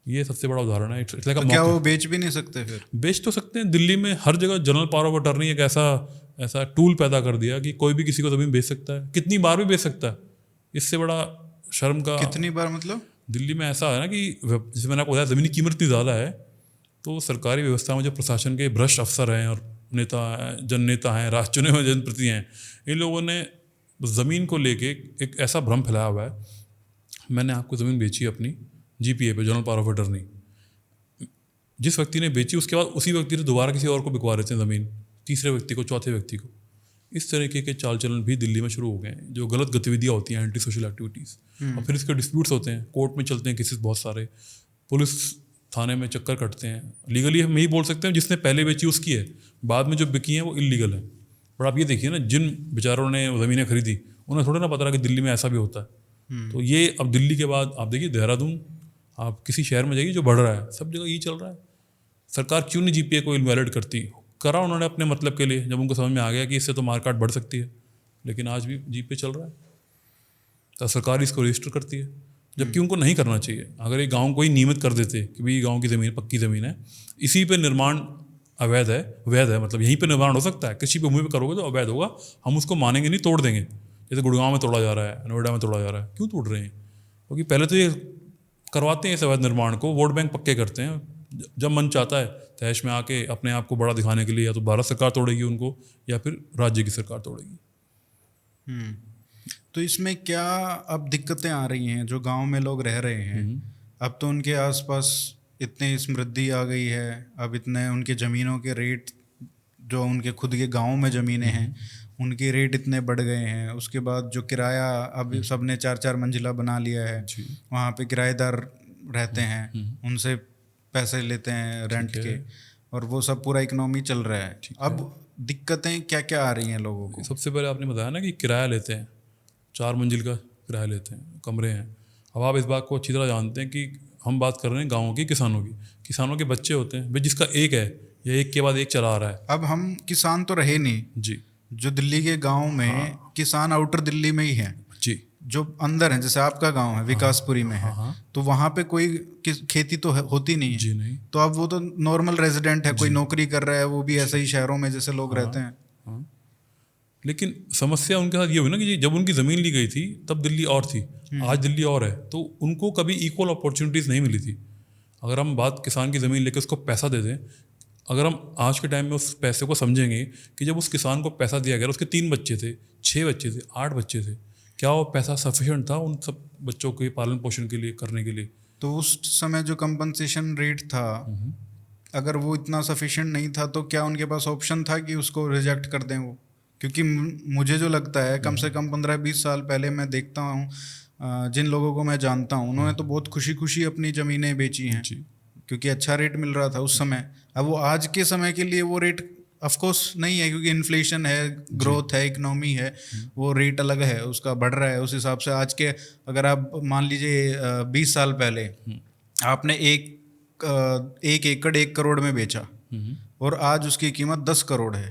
ये सबसे बड़ा उदाहरण है। तो क्या वो बेच भी नहीं सकते? फिर बेच तो सकते हैं, दिल्ली में हर जगह जनरल पावर ऑफ अटर्नी एक ऐसा टूल पैदा कर दिया कि कोई भी किसी को ज़मीन बेच सकता है, कितनी बार भी बेच सकता है। इससे बड़ा शर्म का कितनी बार मतलब? दिल्ली में ऐसा है ना कि जैसे मैंने आपको बताया ज़मीन की कीमत इतनी ज़्यादा है, तो सरकारी व्यवस्था में जो प्रशासन के भ्रष्ट अफसर हैं और नेता जननेता हैं, राष्ट्र चुने हुए जनप्रति हैं, इन लोगों ने ज़मीन को लेके एक ऐसा भ्रम फैलाया हुआ है। मैंने आपको ज़मीन बेची अपनी जीपीए पे, जनरल पावर ऑफ अटर्नी, जिस व्यक्ति ने बेची उसके बाद उसी व्यक्ति ने दोबारा किसी और को बिकवा देते हैं ज़मीन, तीसरे व्यक्ति को, चौथे व्यक्ति को। इस तरीके के चाल चलन भी दिल्ली में शुरू हो गए हैं, जो गलत गतिविधियाँ होती हैं, एंटी सोशल एक्टिविटीज़, और फिर इसके डिस्प्यूट्स होते हैं, कोर्ट में चलते हैं केसेस बहुत सारे, पुलिस थाने में चक्कर कटते हैं। लीगली हम यही बोल सकते हैं जिसने पहले बेची उसकी है, बाद में जो बिकी हैं वो इलीगल है। और आप ये देखिए ना, जिन बेचारों ने ज़मीनें खरीदी उन्हें थोड़ा ना पता रहा कि दिल्ली में ऐसा भी होता है। तो ये अब दिल्ली के बाद आप देखिए देहरादून, आप किसी शहर में जाइए जो बढ़ रहा है, सब जगह यही चल रहा है। सरकार क्यों नहीं जीपीए को इनवैलिड करती? करा उन्होंने अपने मतलब के लिए, जब उनको समझ में आ गया कि इससे तो मारकाट बढ़ सकती है, लेकिन आज भी जीपीए चल रहा है, तो सरकार इसको रजिस्टर करती है। जबकि उनको नहीं करना चाहिए। अगर ये गाँव को ही नियमित कर देते कि भाई गाँव की ज़मीन पक्की ज़मीन है, इसी पे निर्माण अवैध है, वैध है, मतलब यहीं पे निर्माण हो सकता है, किसी भी भूमि पे करोगे तो अवैध होगा, हम उसको मानेंगे नहीं, तोड़ देंगे। जैसे गुड़गांव में तोड़ा जा रहा है, नोएडा में तोड़ा जा रहा है, क्यों तोड़ रहे हैं? क्योंकि पहले तो ये करवाते हैं इस अवैध निर्माण को, वोट बैंक पक्के करते हैं, जब मन चाहता है तहश में आके अपने आप को बड़ा दिखाने के लिए या तो भारत सरकार तोड़ेगी उनको या फिर राज्य की सरकार तोड़ेगी। तो इसमें क्या अब दिक्कतें आ रही हैं जो गांव में लोग रह रहे हैं? अब तो उनके आसपास इतनी समृद्धि आ गई है, अब इतने उनके ज़मीनों के रेट, जो उनके खुद के गांव में ज़मीनें हैं उनके रेट इतने बढ़ गए हैं। उसके बाद जो किराया अब सबने 4-4 मंजिला बना लिया है, वहाँ पे किराएदार रहते हैं, उनसे पैसे लेते हैं रेंट के, और वो सब पूरा इकोनॉमी चल रहा है। अब दिक्कतें क्या क्या आ रही हैं लोगों को? सबसे पहले आपने बताया ना कि किराया लेते हैं, 4 मंजिल का किराया लेते हैं, कमरे हैं। अब आप इस बात को अच्छी तरह जानते हैं कि हम बात कर रहे हैं गाँव की, किसानों के बच्चे होते हैं भाई, जिसका एक है या एक के बाद एक चला आ रहा है। अब हम किसान तो रहे नहीं जी, जो दिल्ली के गांव में किसान आउटर दिल्ली में ही हैं जी, जो अंदर है, जैसे आपका गांव है विकासपुरी में है, तो वहाँ पे कोई खेती तो होती नहीं है। जी नहीं। तो अब वो तो नॉर्मल रेजिडेंट है, कोई नौकरी कर रहा है, वो भी ऐसे ही शहरों में जैसे लोग रहते हैं। लेकिन समस्या उनके साथ ये हुई ना कि जब उनकी ज़मीन ली गई थी तब दिल्ली और थी, आज दिल्ली और है, तो उनको कभी इक्वल अपॉर्चुनिटीज़ नहीं मिली थी। अगर हम बात किसान की ज़मीन लेकर उसको पैसा दे दें, अगर हम आज के टाइम में उस पैसे को समझेंगे कि जब उस किसान को पैसा दिया गया, उसके 3 बच्चे थे, 6 बच्चे थे, 8 बच्चे थे, क्या वो पैसा सफिशिएंट था उन सब बच्चों के पालन पोषण के लिए करने के लिए? तो उस समय जो कंपनसेशन रेट था, अगर वो इतना सफिशिएंट नहीं था तो क्या उनके पास ऑप्शन था कि उसको रिजेक्ट कर दें वो? क्योंकि मुझे जो लगता है कम से कम 15-20 साल पहले मैं देखता हूँ जिन लोगों को मैं जानता हूँ उन्होंने तो बहुत खुशी खुशी अपनी ज़मीनें बेची हैं क्योंकि अच्छा रेट मिल रहा था उस समय। अब वो आज के समय के लिए वो रेट ऑफ कोर्स नहीं है, क्योंकि इन्फ्लेशन है, ग्रोथ है, इकोनॉमी है, वो रेट अलग है, उसका बढ़ रहा है। उस हिसाब से आज के अगर आप मान लीजिए 20 साल पहले आपने एक एकड़ 1 करोड़ में बेचा और आज उसकी कीमत 10 करोड़ है,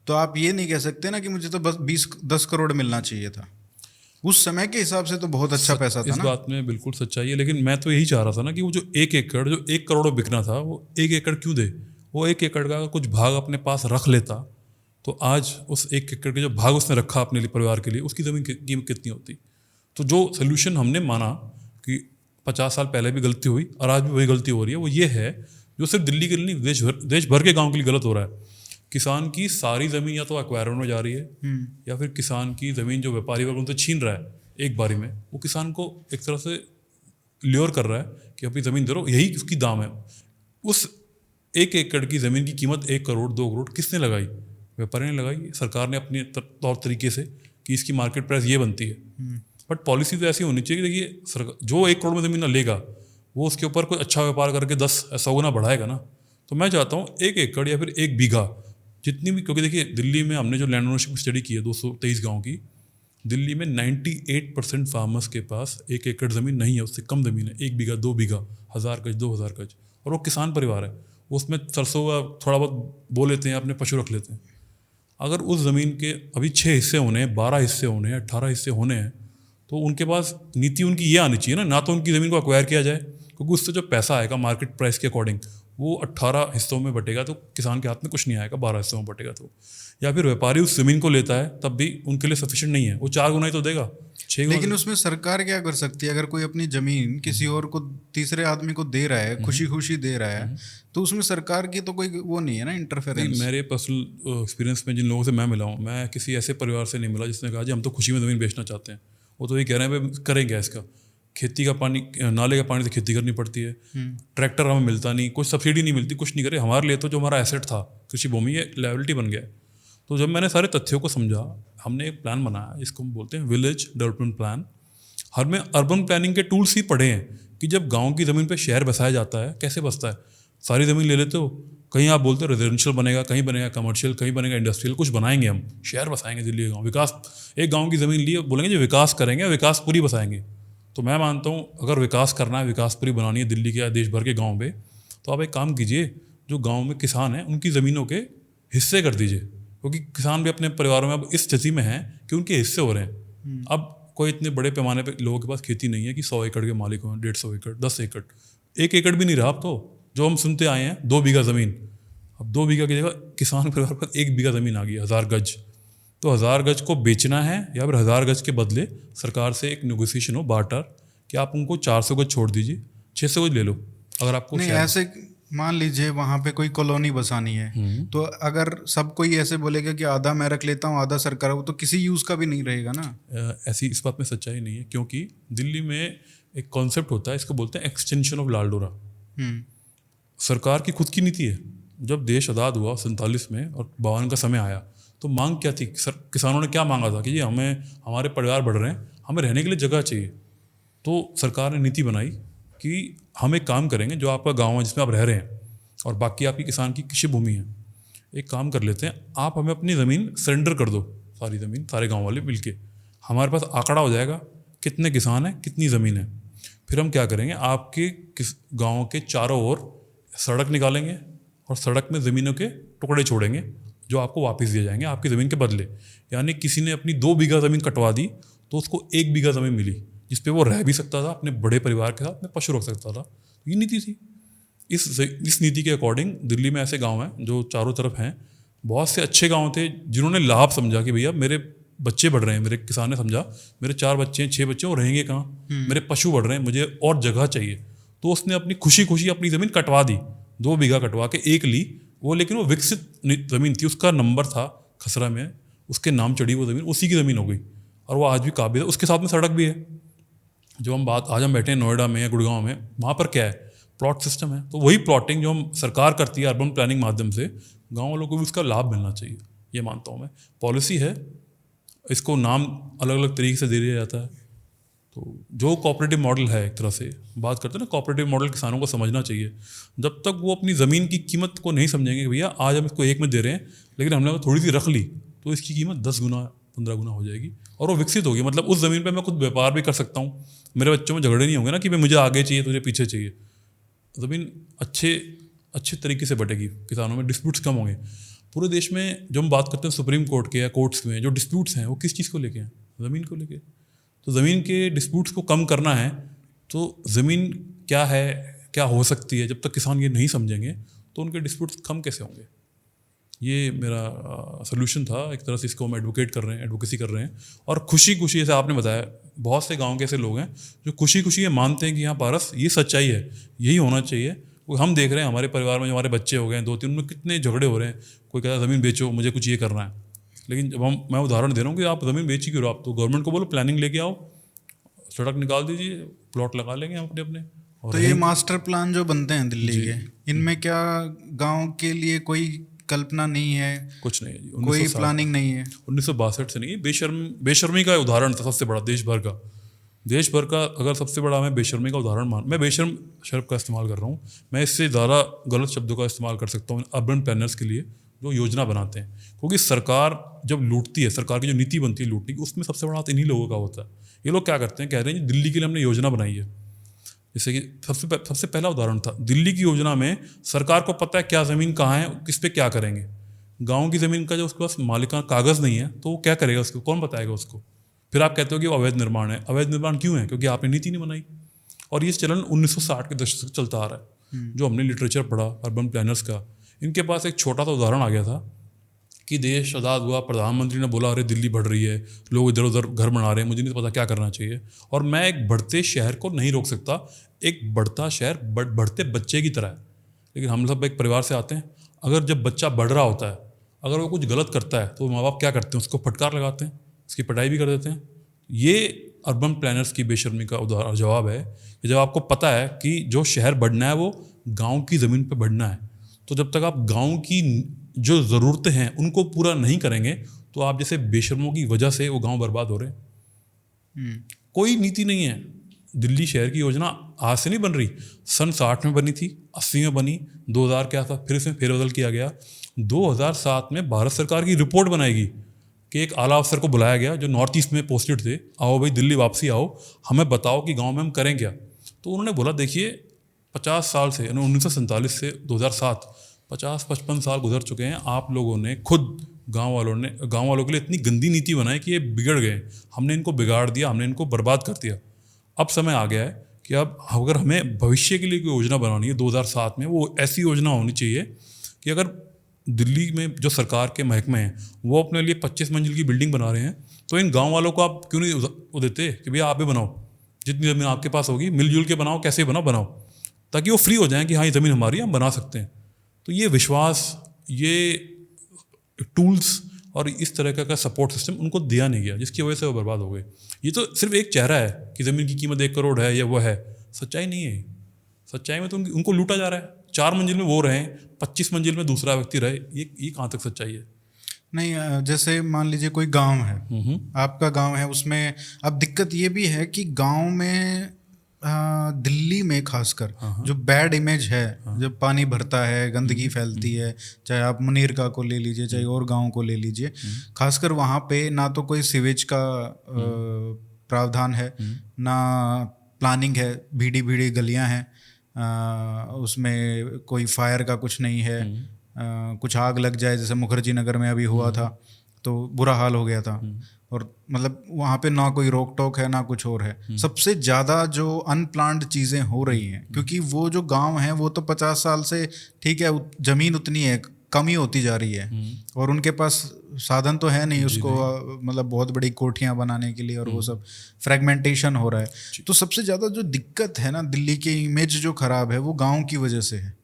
तो आप ये नहीं कह सकते ना कि मुझे तो बस 10 करोड़ मिलना चाहिए था। उस समय के हिसाब से तो बहुत अच्छा पैसा था ना। इस बात में बिल्कुल सच्चाई है, लेकिन मैं तो यही चाह रहा था ना कि वो जो 1 एकड़ जो 1 करोड़ में बिकना था, वो 1 एकड़ क्यों दे? वो 1 एकड़ का कुछ भाग अपने पास रख लेता तो आज उस 1 एकड़ के जो भाग उसने रखा अपने लिए, परिवार के लिए, उसकी ज़मीन की कीमत कितनी होती? तो जो सोल्यूशन हमने माना कि 50 साल पहले भी गलती हुई और आज भी वही गलती हो रही है, वो ये है जो सिर्फ दिल्ली के लिए नहीं, देश भर के गाँव के लिए गलत हो रहा है। किसान की सारी ज़मीन या तो एक्वायरमेंट में जा रही है या फिर किसान की ज़मीन जो व्यापारी वर्ग उनसे छीन रहा है एक बारी में, वो किसान को एक तरह से ल्योर कर रहा है कि अपनी ज़मीन दे दो, यही उसकी दाम है। उस 1 एकड़ की ज़मीन की कीमत 1 करोड़ 2 करोड़ किसने लगाई? व्यापारी ने लगाई, सरकार ने अपने तौर तरीके से कि इसकी मार्केट प्राइस ये बनती है। बट पॉलिसी तो ऐसी होनी चाहिए कि देखिए जो 1 करोड़ में ज़मीन ना लेगा वो उसके ऊपर कोई अच्छा व्यापार करके 10-100 गुना बढ़ाएगा ना। तो मैं चाहता हूँ 1 एकड़ या फिर 1 बीघा जितनी भी, क्योंकि देखिए दिल्ली में हमने जो लैंड ओनरशिप स्टडी की है 223 गाँव की, दिल्ली में 98% फार्मर्स के पास 1 एकड़ ज़मीन नहीं है, उससे कम ज़मीन है, 1 बीघा 2 बीघा, 1000 गज 2000 गज, और वो किसान परिवार है, वो उसमें सरसों का थोड़ा बहुत बो लेते हैं, अपने पशु रख लेते हैं। अगर उस ज़मीन के अभी 6 हिस्से होने हैं, 12 हिस्से होने हैं, 18 हिस्से होने हैं, तो उनके पास नीति उनकी ये आनी चाहिए ना तो उनकी ज़मीन को एक्वायर किया जाए, क्योंकि उससे जो पैसा आएगा मार्केट प्राइस के अकॉर्डिंग वो 18 हिस्सों में बटेगा, तो किसान के हाथ में कुछ नहीं आएगा, 12 हिस्सों में बटेगा। तो या फिर व्यापारी उस ज़मीन को लेता है तब भी उनके लिए सफिशिएंट नहीं है, वो 4 गुना ही तो देगा, 6 गुना। लेकिन उसमें सरकार क्या कर सकती है? अगर कोई अपनी ज़मीन किसी और को, तीसरे आदमी को दे रहा है, खुशी खुशी दे रहा है, तो उसमें सरकार की तो कोई वो नहीं है ना, इंटरफेरेंस। मेरे पर्सनल एक्सपीरियंस में जिन लोगों से मैं मिला हूँ, मैं किसी ऐसे परिवार से नहीं मिला जिसने कहा जी हम तो खुशी में ज़मीन बेचना चाहते हैं। वो तो ये कह रहे हैं भाई करेंगे इसका, खेती का पानी, नाले का पानी से खेती करनी पड़ती है, ट्रैक्टर हमें मिलता नहीं, कुछ सब्सिडी नहीं मिलती, कुछ नहीं करे, हमारे लिए तो जो हमारा एसेट था कृषि भूमि ये लायबिलिटी बन गया है। तो जब मैंने सारे तथ्यों को समझा, हमने एक प्लान बनाया, इसको हम बोलते हैं विलेज डेवलपमेंट प्लान। हमें अर्बन प्लानिंग के टूल्स ही पढ़े हैं कि जब गाँव की ज़मीन पर शहर बसाया जाता है कैसे बसता है। सारी ज़मीन ले लेते हो, कहीं आप बोलते हो रेजिडेंशियल बनेगा, कहीं बनेगा कमर्शियल, कहीं बनेगा इंडस्ट्रियल, कुछ बनाएंगे हम, शहर बसाएंगे दिल्ली के गाँव, विकास। एक गाँव की ज़मीन लिए बोलेंगे जो विकास करेंगे, विकास पूरी बसाएंगे। तो मैं मानता हूँ अगर विकास करना है, विकास पूरी बनानी है दिल्ली के या देश भर के गाँव में, तो आप एक काम कीजिए, जो गाँव में किसान हैं उनकी ज़मीनों के हिस्से कर दीजिए, क्योंकि किसान भी अपने परिवारों में अब इस स्थिति में हैं कि उनके हिस्से हो रहे हैं। अब कोई इतने बड़े पैमाने पे लोगों के पास खेती नहीं है कि 100 एकड़ के मालिक हों, 150 एकड़, 10 एकड़, 1 एकड़ भी नहीं रहा अब तो। जो हम सुनते आए हैं 2 बीघा ज़मीन, अब 2 बीघा की जगह किसान परिवार पर 1 बीघा ज़मीन आ गई, 1000 गज। तो 1000 गज को बेचना है या फिर 1000 गज के बदले सरकार से एक नेगोशिएशन हो, बार्टर, कि आप उनको 400 गज छोड़ दीजिए, 600 गज ले लो। अगर आपको नहीं, ऐसे मान लीजिए वहाँ पे कोई कॉलोनी बसानी है, तो अगर सब कोई ऐसे बोलेगा कि आधा मैं रख लेता हूँ, आधा सरकार, वो तो किसी यूज़ का भी नहीं रहेगा ना। ऐसी इस बात में सच्चाई नहीं है, क्योंकि दिल्ली में एक कॉन्सेप्ट होता है, इसको बोलते हैं एक्सटेंशन ऑफ लालडोरा। सरकार की खुद की नीति है। जब देश आज़ाद हुआ 47 में और 52 का समय आया, तो मांग क्या थी? किसानों ने क्या मांगा था कि ये हमें, हमारे परिवार बढ़ रहे हैं, हमें रहने के लिए जगह चाहिए। तो सरकार ने नीति बनाई कि हम एक काम करेंगे, जो आपका गांव है जिसमें आप रह रहे हैं और बाकी आपकी किसान की कृषि भूमि है, एक काम कर लेते हैं, आप हमें अपनी ज़मीन सरेंडर कर दो, सारी ज़मीन, सारे गांव वाले मिलके, हमारे पास आंकड़ा हो जाएगा कितने किसान हैं, कितनी ज़मीन है। फिर हम क्या करेंगे, आपके गाँव के चारों ओर सड़क निकालेंगे और सड़क में ज़मीनों के टुकड़े छोड़ेंगे जो आपको वापस दिए जाएंगे आपकी ज़मीन के बदले। यानी किसी ने अपनी 2 बीघा ज़मीन कटवा दी तो उसको 1 बीघा ज़मीन मिली, जिस पे वो रह भी सकता था, अपने बड़े परिवार के साथ अपने पशु रख सकता था। ये नीति थी। इस नीति के अकॉर्डिंग दिल्ली में ऐसे गांव हैं जो चारों तरफ हैं, बहुत से अच्छे गांव थे जिन्होंने लाभ समझा कि भैया मेरे बच्चे बढ़ रहे हैं, मेरे किसान ने समझा मेरे 4 बच्चे हैं, 6 बच्चे, वो रहेंगे कहाँ, मेरे पशु बढ़ रहे हैं, मुझे और जगह चाहिए। तो उसने अपनी खुशी खुशी अपनी ज़मीन कटवा दी, 2 बीघा कटवा के 1 ली वो, लेकिन वो विकसित ज़मीन थी, उसका नंबर था खसरा में, उसके नाम चढ़ी वो ज़मीन, उसी की ज़मीन हो गई और वो आज भी काबिल है। उसके साथ में सड़क भी है। जो हम बात आज हम बैठे हैं नोएडा में या गुड़गांव में, वहाँ पर क्या है, प्लॉट सिस्टम है। तो वही प्लॉटिंग जो हम सरकार करती है अर्बन प्लानिंग माध्यम से, गाँव वालों को भी उसका लाभ मिलना चाहिए, ये मानता हूँ मैं। पॉलिसी है, इसको नाम अलग अलग तरीके से दे दिया जाता है। तो जो कोऑपरेटिव मॉडल है, एक तरह से बात करते हैं ना, कोऑपरेटिव मॉडल किसानों को समझना चाहिए। जब तक वो अपनी ज़मीन की कीमत को नहीं समझेंगे कि भैया आज हम इसको 1 में दे रहे हैं, लेकिन हमने थोड़ी सी रख ली तो इसकी कीमत 10 गुना 15 गुना हो जाएगी और वो विकसित होगी। मतलब उस ज़मीन पे मैं खुद व्यापार भी कर सकता हूँ, मेरे बच्चों में झगड़े नहीं होंगे ना कि भाई मुझे आगे चाहिए तुझे पीछे चाहिए। ज़मीन अच्छे तरीके से बटेगी, किसानों में डिस्प्यूट्स कम होंगे। पूरे देश में जो हम बात करते हैं सुप्रीम कोर्ट के या कोर्ट्स में जो डिस्प्यूट्स हैं, वो किस चीज़ को लेके हैं? ज़मीन को लेके। तो ज़मीन के डिस्प्यूट्स को कम करना है तो ज़मीन क्या है, क्या हो सकती है, जब तक किसान ये नहीं समझेंगे तो उनके डिस्प्यूट्स कम कैसे होंगे? ये मेरा सोल्यूशन था। एक तरह से इसको हम एडवोकेसी कर रहे हैं और खुशी खुशी, जैसे आपने बताया, बहुत से गांव के ऐसे लोग हैं जो खुशी खुशी ये मानते हैं कि यहाँ पारस ये सच्चाई है, यही होना चाहिए। हम देख रहे हैं हमारे परिवार में जो हमारे बच्चे हो गए हैं 2-3, उनमें कितने झगड़े हो रहे हैं। कोई कहता है ज़मीन बेचो, मुझे कुछ ये करना है। लेकिन जब मैं उदाहरण दे रहा हूँ कि आप ज़मीन बेची क्यों, आप तो गवर्नमेंट को बोलो प्लानिंग लेके आओ, सड़क निकाल दीजिए, प्लॉट लगा लेंगे हम अपने। तो ये मास्टर प्लान जो बनते हैं दिल्ली के, इनमें क्या गांव के लिए कोई कल्पना नहीं है? कुछ नहीं है जी, कोई प्लानिंग नहीं है। 1962 से नहीं है। बेशर्मी का उदाहरण था सबसे बड़ा देश भर का अगर सबसे बड़ा मैं बेशर्मी का उदाहरण मैं बेशर्म शब्द का इस्तेमाल कर रहा हूँ, मैं इससे ज़्यादा गलत शब्दों का इस्तेमाल कर सकता हूँ अर्बन प्लानर्स के लिए जो योजना बनाते हैं। क्योंकि सरकार जब लूटती है, सरकार की जो नीति बनती है लूटने की, उसमें सबसे बड़ा हाथ इन्हीं लोगों का होता है। ये लोग क्या करते हैं, कह रहे हैं दिल्ली के लिए हमने योजना बनाई है। जैसे कि सबसे पहला उदाहरण था दिल्ली की योजना में, सरकार को पता है क्या ज़मीन कहाँ है, किस पे क्या करेंगे। गाँव की ज़मीन का जो उसके पास मालिकाना कागज़ नहीं है तो वो क्या करेगा, उसको कौन बताएगा उसको? फिर आप कहते हो कि वो अवैध निर्माण है। अवैध निर्माण क्यों है? क्योंकि आपने नीति नहीं बनाई। और ये चलन 1960 के दशक से चलता आ रहा है। जो हमने लिटरेचर पढ़ा अर्बन प्लानर्स का, इनके पास एक छोटा सा उदाहरण आ गया था कि देश आज़ाद हुआ, प्रधानमंत्री ने बोला अरे दिल्ली बढ़ रही है, लोग इधर उधर घर बना रहे हैं, मुझे नहीं पता क्या करना चाहिए, और मैं एक बढ़ते शहर को नहीं रोक सकता। एक बढ़ता शहर बढ़ते बच्चे की तरह है। लेकिन हम सब एक परिवार से आते हैं, अगर जब बच्चा बढ़ रहा होता है, अगर वो कुछ गलत करता है तो माँ बाप क्या करते हैं, उसको फटकार लगाते हैं, उसकी पिटाई भी कर देते हैं। ये अर्बन प्लानर्स की बेशर्मी का जवाब है कि जब आपको पता है कि जो शहर बढ़ना है वो गांव की ज़मीन पे बढ़ना है, तो जब तक आप गांव की जो ज़रूरतें हैं उनको पूरा नहीं करेंगे तो आप जैसे बेशर्मों की वजह से वो गांव बर्बाद हो रहे हैं। कोई नीति नहीं है। दिल्ली शहर की योजना आज से नहीं बन रही, सन 60 में बनी थी, 80 में बनी, 2000 क्या था, फिर इसमें फेरबदल किया गया। 2007 में भारत सरकार की रिपोर्ट बनाएगी कि एक आला अफसर को बुलाया गया जो नॉर्थ ईस्ट में पोस्टेड थे, आओ भाई दिल्ली वापसी आओ, हमें बताओ कि गांव में हम करें क्या। तो उन्होंने बोला देखिए 50 साल से, यानी 1947 से 2007 50-55 साल गुजर चुके हैं, आप लोगों ने खुद गांव वालों के लिए इतनी गंदी नीति बनाई कि ये बिगड़ गए। हमने इनको बिगाड़ दिया, हमने इनको बर्बाद कर दिया। अब समय आ गया है कि अब अगर हमें भविष्य के लिए कोई योजना बनानी है 2007 में, वो ऐसी योजना होनी चाहिए कि अगर दिल्ली में जो सरकार के महकमे हैं वो अपने लिए 25 मंजिल की बिल्डिंग बना रहे हैं, तो इन गांव वालों को आप क्यों नहीं वो देते कि भैया आप ही बनाओ, जितनी ज़मीन आपके पास होगी मिलजुल के बनाओ, कैसे बनाओ, ताकि वो फ्री हो जाएं कि हाँ ये ज़मीन हमारी है, हम बना सकते हैं। तो ये विश्वास, ये टूल्स और इस तरह का सपोर्ट सिस्टम उनको दिया नहीं गया, जिसकी वजह से वो बर्बाद हो गए। ये तो सिर्फ एक चेहरा है कि ज़मीन की कीमत 1 करोड़ है या वो है, सच्चाई नहीं है। सच्चाई में तो उनको लूटा जा रहा है। 4 मंजिल में वो रहें, 25 मंजिल में दूसरा व्यक्ति रहे, ये कहाँ तक सच्चाई है? नहीं, जैसे मान लीजिए कोई गांव है, आपका गांव है, उसमें अब दिक्कत ये भी है कि गांव में दिल्ली में खासकर जो बैड इमेज है, जब पानी भरता है, गंदगी फैलती है, चाहे आप मुनीर का को ले लीजिए, चाहे और गांव को ले लीजिए, खासकर वहाँ पे ना तो कोई सीवेज का प्रावधान है, ना प्लानिंग है, भीड़ी भीड़ी गलियाँ हैं, उसमें कोई फायर का कुछ नहीं है। कुछ आग लग जाए, जैसे मुखर्जी नगर में अभी हुआ था तो बुरा हाल हो गया था, और मतलब वहाँ पे ना कोई रोक टोक है ना कुछ और है। सबसे ज़्यादा जो अनप्लान्ड चीज़ें हो रही हैं, क्योंकि वो जो गांव हैं वो तो 50 साल से ठीक है, ज़मीन उतनी है, कमी होती जा रही है, और उनके पास साधन तो है नहीं उसको मतलब बहुत बड़ी कोठियाँ बनाने के लिए, और वो सब फ्रेगमेंटेशन हो रहा है। तो सबसे ज़्यादा जो दिक्कत है ना, दिल्ली की इमेज जो ख़राब है वो गाँव की वजह से है,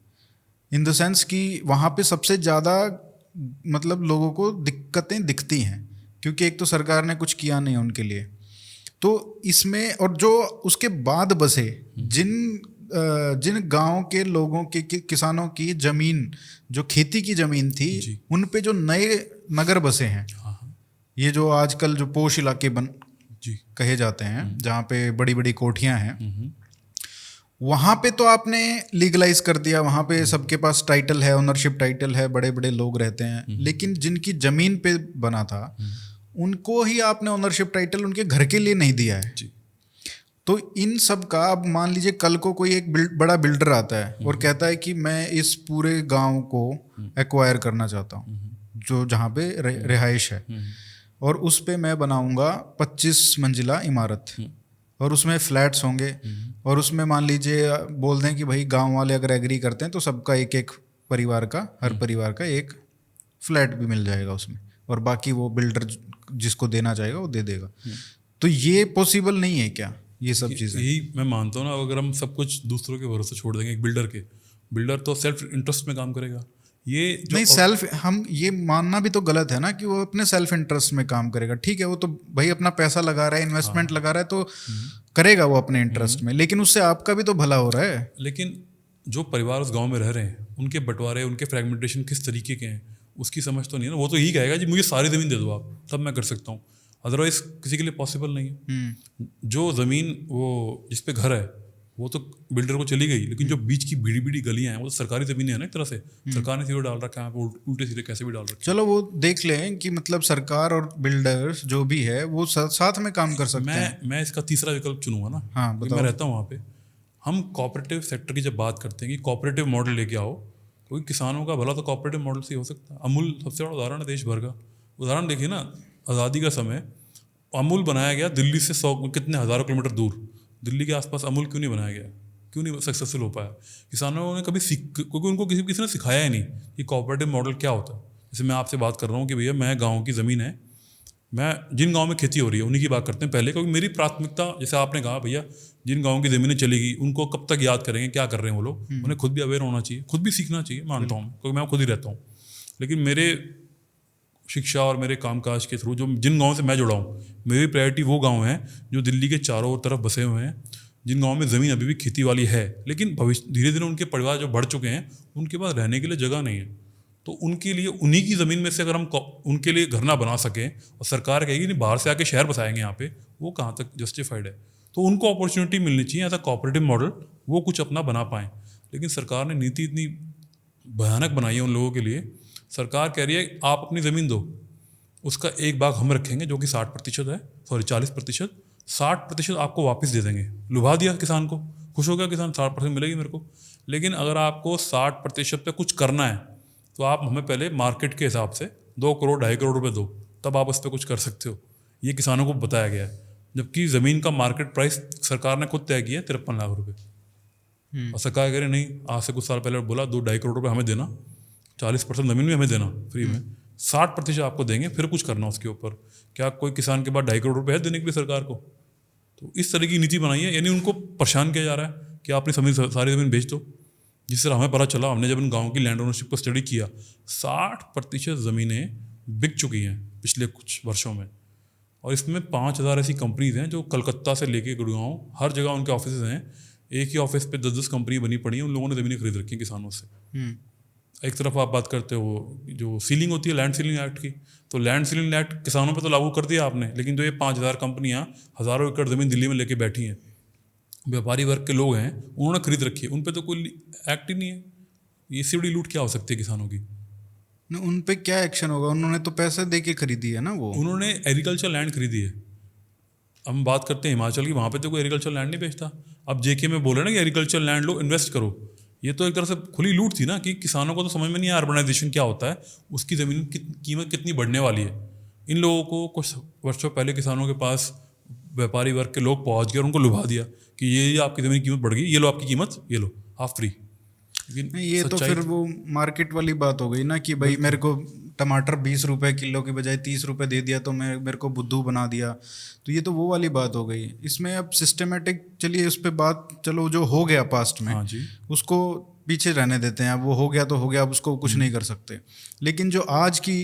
इन द सेंस कि वहाँ पे सबसे ज़्यादा मतलब लोगों को दिक्कतें दिखती हैं, क्योंकि एक तो सरकार ने कुछ किया नहीं उनके लिए। तो इसमें और जो उसके बाद बसे जिन गांव के लोगों के किसानों की ज़मीन, जो खेती की ज़मीन थी, उन पे जो नए नगर बसे हैं, ये जो आजकल जो पोश इलाके कहे जाते हैं, जहाँ पे बड़ी बड़ी कोठियाँ हैं, वहाँ पे तो आपने लीगलाइज कर दिया, वहाँ पे सबके पास टाइटल है, ओनरशिप टाइटल है, बड़े बड़े लोग रहते हैं, लेकिन जिनकी ज़मीन पे बना था उनको ही आपने ओनरशिप टाइटल उनके घर के लिए नहीं दिया है। तो इन सब का अब मान लीजिए कल को कोई एक बड़ा बिल्डर आता है और कहता है कि मैं इस पूरे गांव को एक्वायर करना चाहता हूँ, जो जहाँ पे रिहाइश है, और उस पे मैं बनाऊंगा 25 मंजिला इमारत, और उसमें फ्लैट्स होंगे, और उसमें मान लीजिए बोल दें कि भाई गांव वाले अगर एग्री करते हैं तो सबका एक एक परिवार का, हर परिवार का एक फ्लैट भी मिल जाएगा उसमें, और बाकी वो बिल्डर जिसको देना चाहेगा वो दे देगा। तो ये पॉसिबल नहीं है क्या ये सब चीज़ें? यही मैं मानता हूँ ना, अगर हम सब कुछ दूसरों के भरोसे छोड़ देंगे, एक बिल्डर तो सेल्फ इंटरेस्ट में काम करेगा। ये जो नहीं, हम ये मानना भी तो गलत है ना कि वो अपने सेल्फ इंटरेस्ट में काम करेगा। ठीक है, वो तो भाई अपना पैसा लगा रहा है, इन्वेस्टमेंट लगा रहा है, तो करेगा वो अपने इंटरेस्ट में, लेकिन उससे आपका भी तो भला हो रहा है। लेकिन जो परिवार उस गांव में रह रहे हैं, उनके बंटवारे, उनके फ्रेगमेंटेशन किस तरीके के हैं, उसकी समझ तो नहीं है ना। वो तो यही कहेगा जी मुझे सारी ज़मीन दे दो आप, तब मैं कर सकता हूँ, अदरवाइज किसी के लिए पॉसिबल नहीं है। जो ज़मीन वो जिस पे घर है वो तो बिल्डर को चली गई, लेकिन जो बीच की बीड़ी बीड़ी गलियां हैं वो तो सरकारी ज़मीनें हैं ना, एक तरह से सरकार ने सीधे डाल रखा है, उल्टे सीधे कैसे भी डाल रखा है। चलो वो देख लें कि मतलब सरकार और बिल्डर्स जो भी है वो साथ में काम कर सकते हैं। मैं इसका तीसरा विकल्प चुनूंगा ना। हाँ, मैं रहता हूँ वहाँ पे। हम कोऑपरेटिव सेक्टर की जब बात करते हैं कि कोऑपरेटिव मॉडल लेके आओ, क्योंकि किसानों का भला तो कोऑपरेटिव मॉडल से ही हो सकता है। अमूल सबसे बड़ा उदाहरण है देश भर का। उदाहरण देखिए ना, आज़ादी का समय अमूल बनाया गया दिल्ली से 100 कितने हज़ारों किलोमीटर दूर, दिल्ली के आसपास अमूल क्यों नहीं बनाया गया, क्यों नहीं सक्सेसफुल हो पाया? किसानों ने कभी क्योंकि उनको किसी ने सिखाया ही नहीं कि कोऑपरेटिव मॉडल क्या होता है। जैसे मैं आपसे बात कर रहा हूँ कि भैया मैं गाँव की ज़मीन है, मैं जिन गाँव में खेती हो रही है उन्हीं की बात करते हैं पहले, क्योंकि मेरी प्राथमिकता, जैसे आपने कहा भैया जिन गाँव की ज़मीनें चलेगी उनको कब तक याद करेंगे, क्या कर रहे हैं वो लोग, उन्हें खुद भी अवेयर होना चाहिए, खुद भी सीखना चाहिए, मानता हूँ, क्योंकि मैं खुद ही रहता हूँ। लेकिन मेरे शिक्षा और मेरे कामकाज के थ्रू जो जिन गाँव से मैं जुड़ा हूँ, मेरी प्रायोरिटी वो गाँव हैं जो दिल्ली के चारों तरफ बसे हुए हैं, जिन गाँव में ज़मीन अभी भी खेती वाली है, लेकिन भविष्य धीरे धीरे उनके परिवार जो बढ़ चुके हैं उनके पास रहने के लिए जगह नहीं है। तो उनके लिए उन्हीं की ज़मीन में से अगर हम उनके लिए घर ना बना सकें और सरकार कहेगी नहीं बाहर से आके शहर बसाएंगे यहाँ पे, वो कहाँ तक जस्टिफाइड है? तो उनको अपॉर्चुनिटी मिलनी चाहिए एज अ कोऑपरेटिव मॉडल, वो कुछ अपना बना पाएँ। लेकिन सरकार ने नीति इतनी भयानक बनाई है उन लोगों के लिए। सरकार कह रही है आप अपनी ज़मीन दो, उसका एक भाग हम रखेंगे जो कि 60% है, सॉरी 40%, 60% आपको वापस दे देंगे। लुभा दिया किसान को, खुश हो गया किसान, 60% मिलेगी मेरे को। लेकिन अगर आपको 60% पे कुछ करना है तो आप हमें पहले मार्केट के हिसाब से 2 करोड़ 2.5 करोड़ रुपए दो, तब आप उस पर कुछ कर सकते हो। ये किसानों को बताया गया है, जबकि ज़मीन का मार्केट प्राइस सरकार ने खुद तय किया है 53 लाख रुपए। और सरकार कह रही नहीं, आज से कुछ साल पहले बोला 2-2.5 करोड़ रुपए हमें देना, 40% ज़मीन भी हमें देना फ्री में, 60% आपको देंगे, फिर कुछ करना उसके ऊपर। क्या कोई किसान के पास 2.5 करोड़ रुपए है देने के लिए सरकार को? तो इस तरह की नीति बनाई है, यानी उनको परेशान किया जा रहा है कि आप अपनी सारी ज़मीन बेच दो। जिस तरह हमें पता चला, हमने जब इन गाँव की लैंड ओनरशिप को स्टडी किया, 60% ज़मीनें बिक चुकी हैं पिछले कुछ वर्षों में। और इसमें 5,000 ऐसी कंपनीज हैं जो कलकत्ता से लेके गुड़गांव हर जगह उनके ऑफिस हैं। एक ही ऑफिस पे 10-10 कंपनी बनी पड़ी हैं, उन लोगों ने ज़मीनें खरीद रखी हैं किसानों से। एक तरफ आप बात करते हो जो सीलिंग होती है लैंड सीलिंग एक्ट की, तो लैंड सीलिंग एक्ट किसानों पे तो लागू कर दिया आपने, लेकिन जो ये 5,000 कंपनियां हज़ारों एकड़ ज़मीन दिल्ली में लेके बैठी हैं, व्यापारी वर्ग के लोग हैं, उन्होंने खरीद रखी है, उन पे तो कोई एक्ट ही नहीं है। ये इससे बड़ी लूट क्या हो सकती है किसानों की? उन पे क्या एक्शन होगा? उन्होंने तो पैसे दे के खरीदी है ना वो। उन्होंने एग्रीकल्चर लैंड खरीदी है। हम बात करते हैं हिमाचल की, वहाँ पे तो कोई एग्रीकल्चर लैंड नहीं बेचता। अब जेके में बोले ना कि एग्रीकल्चर लैंड लो, इन्वेस्ट करो, ये तो एक तरह से खुली लूट थी ना, कि किसानों को तो समझ में नहीं आया अर्बनाइजेशन क्या होता है, उसकी ज़मीन की कीमत कितनी बढ़ने वाली है। इन लोगों को कुछ वर्षों पहले किसानों के पास व्यापारी वर्ग के लोग पहुँच गए और उनको लुभा दिया कि ये आपकी ज़मीन की कीमत बढ़ गई, ये लो आपकी कीमत, ये लो आप फ्री। नहीं, ये तो फिर वो मार्केट वाली बात हो गई ना कि भाई मेरे को टमाटर 20 रुपए किलो की बजाय 30 रुपए दे दिया तो मेरे को बुद्धू बना दिया। तो ये तो वो वाली बात हो गई। इसमें अब सिस्टमेटिक, चलिए उस पर बात, चलो जो हो गया पास्ट में, हाँ जी, उसको पीछे रहने देते हैं। अब वो हो गया तो हो गया, अब उसको कुछ नहीं कर सकते। लेकिन जो आज की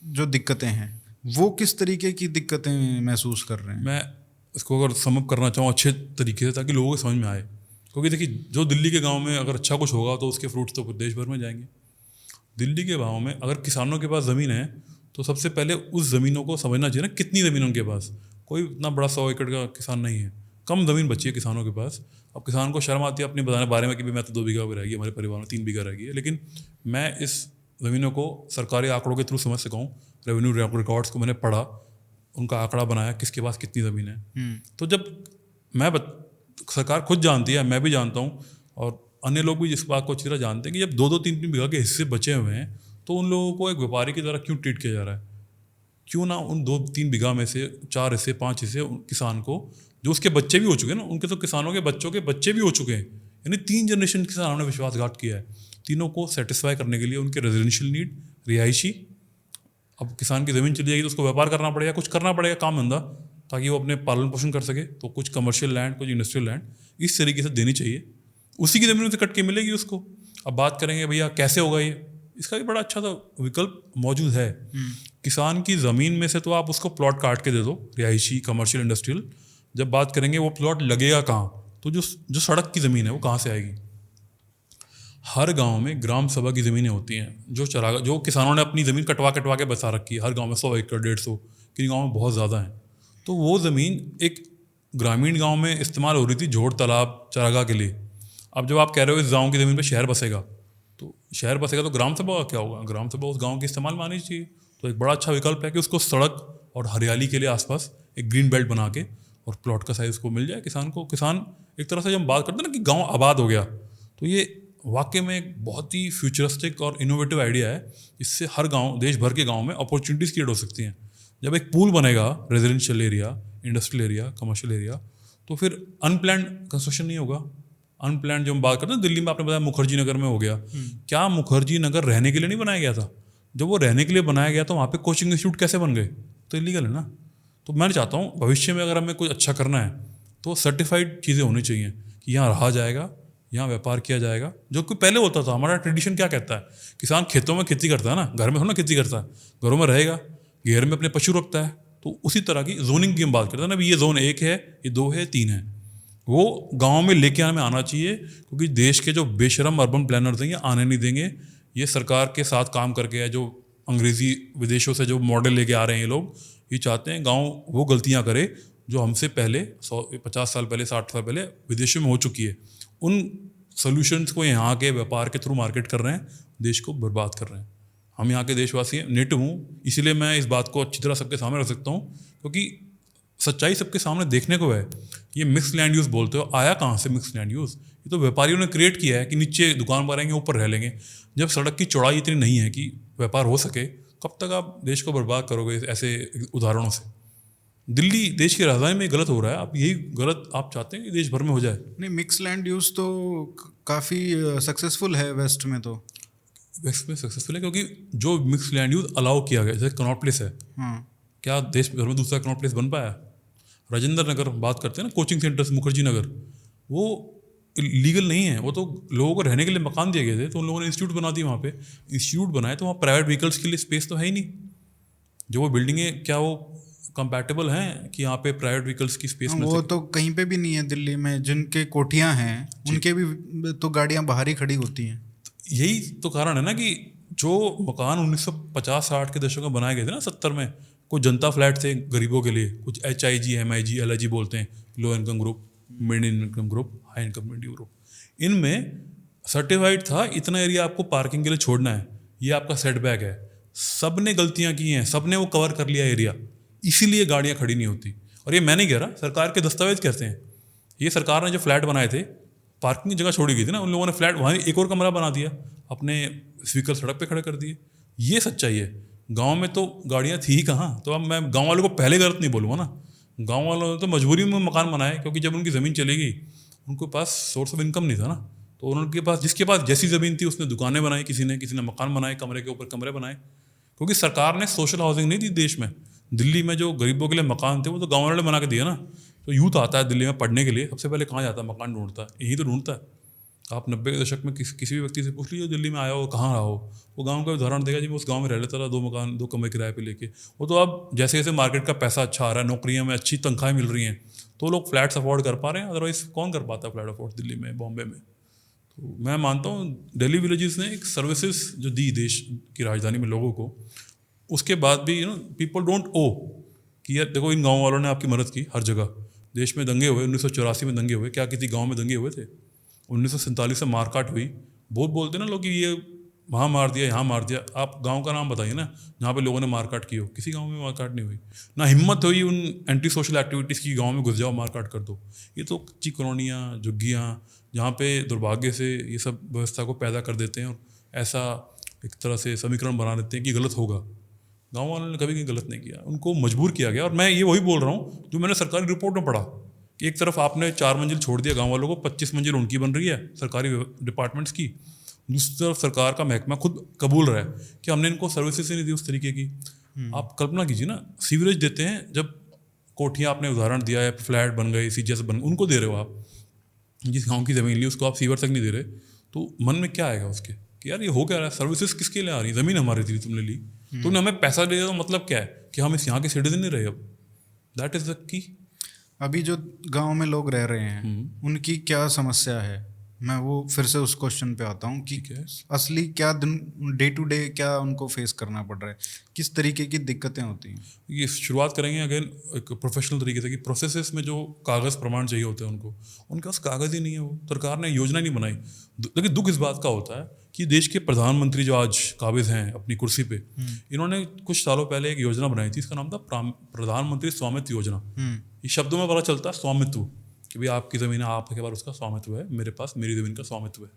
जो दिक्कतें हैं, वो किस तरीके की दिक्कतें महसूस कर रहे हैं? मैं इसको अगर समअप करना चाहूँ अच्छे तरीके से, ताकि लोगों को समझ में आए, क्योंकि देखिए जो दिल्ली के गांव में अगर अच्छा कुछ होगा तो उसके फ्रूट्स तो देश भर में जाएंगे। दिल्ली के गांव में अगर किसानों के पास ज़मीन है तो सबसे पहले उस ज़मीनों को समझना चाहिए ना, कितनी ज़मीन उनके पास। कोई इतना बड़ा 100 एकड़ का किसान नहीं है, कम ज़मीन बची है किसानों के पास। अब किसान को शर्म आती है अपने बताने बारे में कि मैं तो 2 बीघा रह गई, हमारे परिवार में 3 बीघा रह गई है, लेकिन मैं इस ज़मीनों को सरकारी आंकड़ों के थ्रू समझ सका हूँ। रेवेन्यू रिकॉर्ड्स को मैंने पढ़ा, उनका आंकड़ा बनाया किसके पास कितनी ज़मीन है। तो जब सरकार खुद जानती है, मैं भी जानता हूँ, और अन्य लोग भी इस बात को अच्छी तरह जानते हैं कि जब 2-2, 3-3 बीघा के हिस्से बचे हुए हैं तो उन लोगों को एक व्यापारी की तरह क्यों ट्रीट किया जा रहा है? क्यों ना उन 2-3 बीघा में से 4 हिस्से 5 हिस्से किसान को, जो उसके बच्चे भी हो चुके हैं ना, उनके तो किसानों के बच्चों के बच्चे भी हो चुके हैं, यानी 3 जनरेशन किसानों ने विश्वासघात किया है। तीनों को सेटिस्फाई करने के लिए उनके रेजिडेंशियल नीड, रिहायशी, अब किसान की ज़मीन चली जाएगी तो उसको व्यापार करना पड़ेगा, कुछ करना पड़ेगा काम धंधा, ताकि वो अपने पालन पोषण कर सके। तो कुछ कमर्शियल लैंड, कुछ इंडस्ट्रियल लैंड इस तरीके से देनी चाहिए, उसी की ज़मीन से कट के मिलेगी उसको। अब बात करेंगे भैया कैसे होगा ये, इसका भी बड़ा अच्छा सा विकल्प मौजूद है। किसान की ज़मीन में से तो आप उसको प्लॉट काट के दे दो, रिहायशी, कमर्शियल, इंडस्ट्रियल। जब बात करेंगे वो प्लॉट लगेगा कहाँ, तो जो सड़क की ज़मीन है वो कहाँ से आएगी? हर गांव में ग्राम सभा की ज़मीनें होती हैं, जो किसानों ने अपनी ज़मीन कटवा के बसा रखी है। हर गांव में 100 एकड़ 150, किन गाँव में बहुत ज़्यादा हैं। तो वो ज़मीन एक ग्रामीण गांव में इस्तेमाल हो रही थी झोड़, तालाब, चरागाह के लिए। अब जब आप कह रहे हो इस गांव की ज़मीन पे शहर बसेगा, तो शहर बसेगा तो ग्राम सभा का क्या होगा? ग्राम सभा उस गांव के इस्तेमाल में आनी चाहिए। तो एक बड़ा अच्छा विकल्प है कि उसको सड़क और हरियाली के लिए आसपास एक ग्रीन बेल्ट बना के, और प्लॉट का साइज़ को मिल जाए किसान को। किसान एक तरह से जब बात करते हैं ना कि गाँव आबाद हो गया, तो ये वाकई में एक बहुत ही फ्यूचरिस्टिक और इनोवेटिव आइडिया है। इससे हर गाँव, देश भर के गाँव में अपॉर्चुनिटीज़ क्रिएट हो सकती हैं। जब एक पूल बनेगा, residential area, industrial area, commercial area, तो फिर अनप्लान्ड कंस्ट्रक्शन नहीं होगा। अनप्लान्ड जो हम बात करते हैं, दिल्ली में आपने बताया मुखर्जी नगर में हो गया। क्या मुखर्जी नगर रहने के लिए नहीं बनाया गया था? जब वो रहने के लिए बनाया गया तो वहाँ पे कोचिंग इंस्टीट्यूट कैसे बन गए? तो इलीगल है ना। तो मैं चाहता हूँ भविष्य में अगर हमें कुछ अच्छा करना है तो सर्टिफाइड चीज़ें होनी चाहिए कि यहाँ रहा जाएगा, यहाँ व्यापार किया जाएगा, जो कि पहले होता था। हमारा ट्रेडिशन क्या कहता है, किसान खेतों में खेती करता है ना, घर में थोड़ा खेती करता है। घरों में रहेगा, घेर में अपने पशु रखता है। तो उसी तरह की जोनिंग की हम बात करते हैं ना, ये जोन 1 है, ये 2 है, 3 है, वो गांव में लेके आना चाहिए। क्योंकि देश के जो बेशरम अर्बन प्लानर्स हैं ये आने नहीं देंगे। ये सरकार के साथ काम करके है, जो अंग्रेज़ी विदेशों से जो मॉडल लेके आ रहे हैं ये लोग, ये चाहते हैं गांव वो गलतियां करे जो हमसे पहले 150 साल पहले, 60 साल पहले विदेशों में हो चुकी है। उन सोल्यूशंस को यहाँ के व्यापार के थ्रू मार्केट कर रहे हैं, देश को बर्बाद कर रहे हैं। हम यहाँ के देशवासी हैं, नेटिव हूँ, इसीलिए मैं इस बात को अच्छी तरह सबके सामने रख सकता हूँ। क्योंकि सच्चाई सबके सामने देखने को है। ये मिक्स लैंड यूज़ बोलते हो, आया कहाँ से मिक्स लैंड यूज़? ये तो व्यापारियों ने क्रिएट किया है कि नीचे दुकान बनाएंगे, ऊपर रह लेंगे। जब सड़क की चौड़ाई इतनी नहीं है कि व्यापार हो सके, कब तक आप देश को बर्बाद करोगे ऐसे उदाहरणों से? दिल्ली देश की राजधानी में गलत हो रहा है, आप यही गलत आप चाहते हैं कि देश भर में हो जाए? नहीं, मिक्स लैंड यूज़ तो काफ़ी सक्सेसफुल है वेस्ट में तो। वेस्ट में सक्सेसफुल है क्योंकि जो मिक्स लैंड यूज़ अलाउ किया गया, जैसे कनॉट प्लेस है, हाँ, क्या देश भर में दूसरा कनॉट प्लेस बन पाया? राजेंद्र नगर बात करते हैं ना, कोचिंग सेंटर्स, मुखर्जी नगर, वो लीगल नहीं है। वो तो लोगों को रहने के लिए मकान दिए गए थे, तो उन लोगों ने इंस्टीट्यूट बना दिए वहाँ पे। इंस्टीट्यूट बनाए तो वहाँ प्राइवेट व्हीकल्स के लिए स्पेस तो है ही नहीं। जो वो बिल्डिंगें, क्या वो कंपैटिबल हैं कि यहाँ पे प्राइवेट व्हीकल्स की स्पेस मिल वो सके? तो कहीं पे भी नहीं है दिल्ली में। जिनके कोठियाँ हैं उनके भी तो गाड़ियाँ बाहर ही खड़ी होती हैं। यही तो कारण है ना कि जो मकान 1950-60 के दशक में बनाए गए थे ना, 70 में, कुछ जनता फ्लैट थे गरीबों के लिए, कुछ HIG, MIG, LIG बोलते हैं, low income group, mid income group, high income group. इनमें सर्टिफाइड था इतना एरिया आपको पार्किंग के लिए छोड़ना है, ये आपका सेटबैक है। सब ने गलतियां की हैं, सब ने वो कवर कर लिया एरिया, इसीलिए गाड़ियां खड़ी नहीं होती। और ये मैं नहीं कह रहा, सरकार के दस्तावेज कहते हैं। ये सरकार ने जो फ्लैट बनाए थे, पार्किंग की जगह छोड़ी गई थी ना, उन लोगों ने फ्लैट वहाँ एक और कमरा बना दिया, अपने व्हीकल सड़क पे खड़े कर दिए। ये सच्चाई है। गांव में तो गाड़ियाँ थी ही कहाँ। तो अब मैं गांव वालों को पहले गलत नहीं बोलूँगा ना। गांव वालों ने तो मजबूरी में मकान बनाए, क्योंकि जब उनकी ज़मीन चली गई, उनके पास सोर्स ऑफ इनकम नहीं था ना। तो उनके पास, जिसके पास जैसी ज़मीन थी उसने दुकानें बनाई, किसी ने मकान बनाए, कमरे के ऊपर कमरे बनाए। क्योंकि सरकार ने सोशल हाउसिंग नहीं दी देश में। दिल्ली में जो गरीबों के लिए मकान थे वो तो गाँव वालों ने बना के दिया ना। तो यूथ आता है दिल्ली में पढ़ने के लिए, सबसे पहले कहाँ जाता है? मकान ढूंढता है, यही तो ढूंढता है। आप 90 के दशक में किसी भी व्यक्ति से पूछ लीजिए दिल्ली में आया हो, कहाँ रहा हो, वो गांव का उदाहरण देगा जी मैं उस गांव में रह लेता था, 2 मकान 2 कमरे किराए पे लेके। वो तो अब जैसे जैसे मार्केट का पैसा अच्छा आ रहा है, नौकरियों में अच्छी तनख्वाहें मिल रही हैं, तो लोग फ्लैट्स अफोर्ड कर पा रहे हैं। अदरवाइज कौन कर पाता है फ्लैट अफोर्ड दिल्ली में, बॉम्बे में? तो मैं मानता हूँ दिल्ली विलेजेस ने एक सर्विसेज जो दी देश की राजधानी में लोगों को, उसके बाद भी पीपल डोंट ओ कि यार देखो, इन गाँव वालों ने आपकी मदद की। हर जगह देश में दंगे हुए, 1984 में दंगे हुए, क्या किसी गाँव में दंगे हुए थे? 1947 से मारकाट हुई। बहुत बोलते ना लोग कि ये वहाँ मार दिया, यहाँ मार दिया। आप गांव का नाम बताइए ना जहाँ पे लोगों ने मारकाट की हो। किसी गांव में मारकाट नहीं हुई। ना हिम्मत हुई उन एंटी सोशल एक्टिविटीज़ की, गांव में घुस जाओ मारकाट कर दो। ये तो कच्ची कॉलोनियाँ, झुग्गियाँ, जहाँ पे दुर्भाग्य से ये सब व्यवस्था को पैदा कर देते हैं और ऐसा एक तरह से समीकरण बना देते हैं कि गलत होगा। गाँव वालों ने कभी गलत नहीं किया, उनको मजबूर किया गया। और मैं ये वही बोल रहा हूँ जो मैंने सरकारी रिपोर्ट में पढ़ा कि एक तरफ आपने 4 मंजिल छोड़ दिया गांव वालों को, 25 मंजिल उनकी बन रही है सरकारी डिपार्टमेंट्स की। दूसरी तरफ सरकार का महकमा खुद कबूल रहा है कि हमने इनको सर्विसेज ही नहीं दी उस तरीके की। आप कल्पना कीजिए ना, सीवरेज देते हैं, जब कोठियाँ आपने उदाहरण दिया है, फ्लैट बन गए, CGS बन, उनको दे रहे हो आप। जिस गाँव की ज़मीन ली उसको आप सीवर तक नहीं दे रहे, तो मन में क्या आएगा उसके कि यार ये हो क्या रहा है? सर्विसेज किसके लिए आ रही है? ज़मीन हमारी थी, तुमने ली, तुमने हमें पैसा दे दिया, तो मतलब क्या है कि हम इस यहाँ के सिटीजन नहीं रहे अब। That is the key. अभी जो गांव में लोग रह रहे हैं उनकी क्या समस्या है? मैं वो फिर से उस क्वेश्चन पे आता हूँ कि असली क्या डे टू डे क्या उनको फेस करना पड़ रहा है, किस तरीके की दिक्कतें होती हैं? ये शुरुआत करेंगे अगेन एक प्रोफेशनल तरीके से कि प्रोसेसेस में जो कागज़ प्रमाण चाहिए होते हैं उनके पास कागज़ ही नहीं है। वो सरकार ने योजना नहीं बनाई। लेकिन दुख इस बात का होता है कि देश के प्रधानमंत्री जो आज काबिज हैं अपनी कुर्सी पे, इन्होंने कुछ सालों पहले एक योजना बनाई थी, इसका नाम था प्रधानमंत्री स्वामित्व योजना। ये शब्दों में पता चलता है स्वामित्व, कि भाई आपकी ज़मीन है, आपके पास उसका स्वामित्व है, मेरे पास मेरी ज़मीन का स्वामित्व है।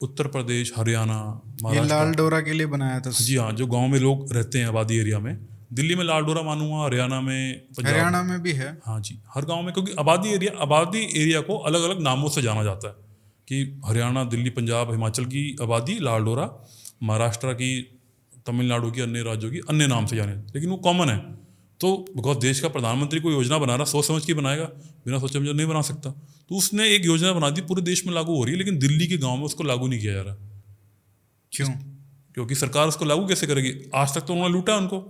उत्तर प्रदेश, हरियाणा, महाराष्ट्र, लाल डोरा के लिए बनाया था। जी हाँ, जो गांव में लोग रहते हैं आबादी एरिया में। दिल्ली में लाल डोरा मानूंगा, हरियाणा में, हरियाणा में भी है। हाँ जी, हर गांव में, क्योंकि आबादी एरिया को अलग अलग नामों से जाना जाता है कि हरियाणा, दिल्ली, पंजाब, हिमाचल की आबादी लाल डोरा, महाराष्ट्र की, तमिलनाडु की, अन्य राज्यों की अन्य नाम से जाने, लेकिन वो कॉमन है। तो बिकॉज देश का प्रधानमंत्री कोई योजना बना रहा, सोच समझ के बनाएगा, बिना सोचे समझे नहीं बना सकता। तो उसने एक योजना बना दी, पूरे देश में लागू हो रही है, लेकिन दिल्ली के गांव में उसको लागू नहीं किया जा रहा। क्यों? क्योंकि सरकार उसको लागू कैसे करेगी? आज तक तो उन्होंने लूटा उनको।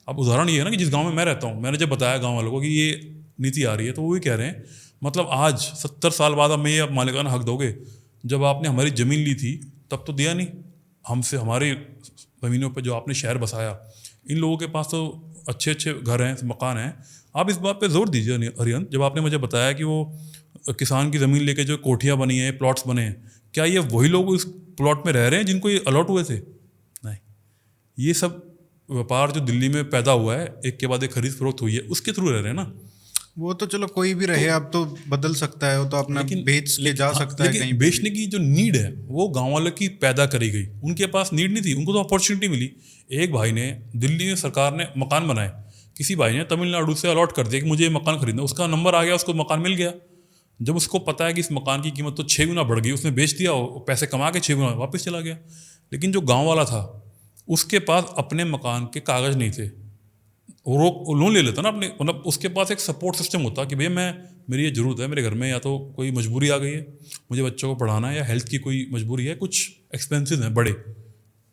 अब उदाहरण ये है ना कि जिस गांव में मैं रहता हूँ, मैंने जब बताया गांव वालों को कि ये नीति आ रही है, तो वो भी कह रहे हैं मतलब आज 70 साल बाद अब मैं ये मालिकाना हक दोगे? जब आपने हमारी ज़मीन ली थी तब तो दिया नहीं हमसे, हमारी ज़मीनों पर जो आपने शहर बसाया। इन लोगों के पास तो अच्छे अच्छे घर हैं, मकान हैं। आप इस बात पे जोर दीजिए अरिहंत, जब आपने मुझे बताया कि वो किसान की ज़मीन लेके जो कोठियाँ बनी हैं, प्लॉट्स बने हैं, क्या ये वही लोग इस प्लॉट में रह रहे हैं जिनको ये अलॉट हुए थे? नहीं, ये सब व्यापार जो दिल्ली में पैदा हुआ है, एक के बाद एक खरीद फरोख्त हुई है, उसके थ्रू रह रहे हैं ना। वो तो चलो कोई भी रहे, अब तो बदल सकता है, वो तो अपना बेच के जा सकता है कहीं लेकिन पे भी। बेचने की जो नीड है वो गांव वालों की पैदा करी गई, उनके पास नीड नहीं थी, उनको तो अपॉर्चुनिटी मिली। एक भाई ने, दिल्ली में सरकार ने मकान बनाए, किसी भाई ने तमिलनाडु से अलॉट कर दिया कि मुझे ये मकान खरीदना, उसका नंबर आ गया, उसको मकान मिल गया। जब उसको पता है कि इस मकान की कीमत तो 6 गुना बढ़ गई, उसने बेच दिया, वो पैसे कमा के 6 गुना वापस चला गया। लेकिन जो गाँव वाला था उसके पास अपने मकान के कागज़ नहीं थे, वो लोन ले लेता ना अपने, मतलब उसके पास एक सपोर्ट सिस्टम होता कि भैया मेरी ये ज़रूरत है, मेरे घर में या तो कोई मजबूरी आ गई है, मुझे बच्चों को पढ़ाना है, या हेल्थ की कोई मजबूरी है, कुछ एक्सपेंसेस हैं बड़े,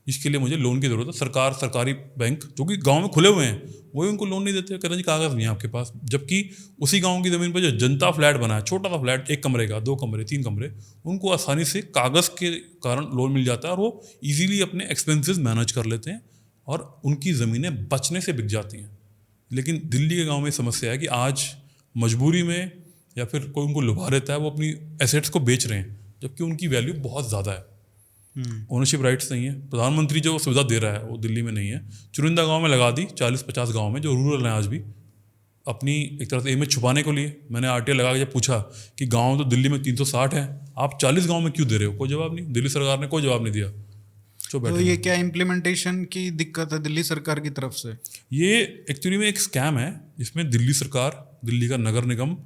इसके लिए मुझे लोन की ज़रूरत है। सरकारी बैंक जो कि गांव में खुले हुए हैं वही उनको लोन नहीं देते, कहते हैं जी कागज़ नहीं है आपके पास। जबकि उसी गांव की ज़मीन पर जो जनता फ्लैट बना है, छोटा सा फ्लैट, 1 कमरे का, 2 कमरे, 3 कमरे, उनको आसानी से कागज़ के कारण लोन मिल जाता है और वो ईजीली अपने एक्सपेंसेस मैनेज कर लेते हैं और उनकी ज़मीनें बचने से बिक जाती हैं। लेकिन दिल्ली के गांव में समस्या है कि आज मजबूरी में या फिर कोई उनको लुभा रहता है, वो अपनी एसेट्स को बेच रहे हैं, जबकि उनकी वैल्यू बहुत ज़्यादा है। ओनरशिप राइट्स नहीं है। प्रधानमंत्री जो सुविधा दे रहा है वो दिल्ली में नहीं है, चुनिंदा गांव में लगा दी, 40-50 गांव में जो रूरल हैं आज भी, अपनी एक तरह से इमेज छुपाने के लिए। मैंने आरटीआई लगा के जब पूछा कि गांव तो दिल्ली में 360 है, आप 40 गांव में क्यों दे रहे हो, कोई जवाब नहीं, दिल्ली सरकार ने कोई जवाब नहीं दिया। तो ये क्या इम्प्लीमेंटेशन की दिक्कत है दिल्ली सरकार की तरफ से? ये एक्चुअली में एक स्कैम है जिसमें दिल्ली सरकार, दिल्ली का नगर निगम,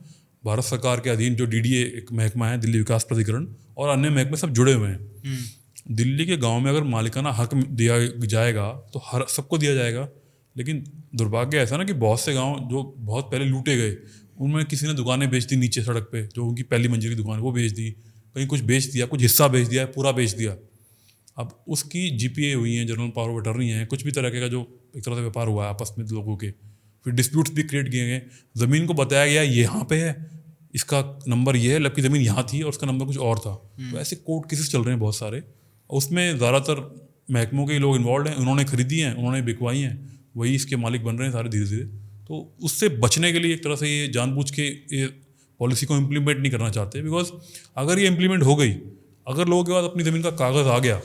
भारत सरकार के अधीन जो डीडीए एक महकमा है, दिल्ली विकास प्राधिकरण, और अन्य महकमे सब जुड़े हुए हैं। दिल्ली के गांव में अगर मालिकाना हक दिया जाएगा तो हर सबको दिया जाएगा। लेकिन दुर्भाग्य ऐसा ना कि बहुत से गांव जो बहुत पहले लूटे गए, उनमें किसी ने दुकानें बेच दी नीचे सड़क पे, जो उनकी पहली मंजिल की दुकान वो बेच दी, कहीं कुछ बेच दिया, कुछ हिस्सा बेच दिया, पूरा बेच दिया। अब उसकी जीपीए हुई हैं, जनरल पावर ऑफ अटॉर्नी हैं, कुछ भी तरह का जो एक तरह से व्यापार हुआ है आपस में लोगों के, फिर डिस्प्यूट्स भी क्रिएट किए गए। ज़मीन को बताया गया ये यहाँ पे है, इसका नंबर ये है, जबकि ज़मीन यहाँ थी और उसका नंबर कुछ और था। तो ऐसे कोर्ट केसेस चल रहे हैं बहुत सारे, उसमें ज़्यादातर महकमों के लोग इन्वॉल्व हैं, उन्होंने खरीदी हैं, उन्होंने बिकवाई हैं, वही इसके मालिक बन रहे हैं सारे धीरे धीरे। तो उससे बचने के लिए एक तरह से ये जानबूझ के ये पॉलिसी को इम्प्लीमेंट नहीं करना चाहते, बिकॉज अगर ये इम्प्लीमेंट हो गई, अगर लोगों के पास अपनी ज़मीन का कागज़ आ गया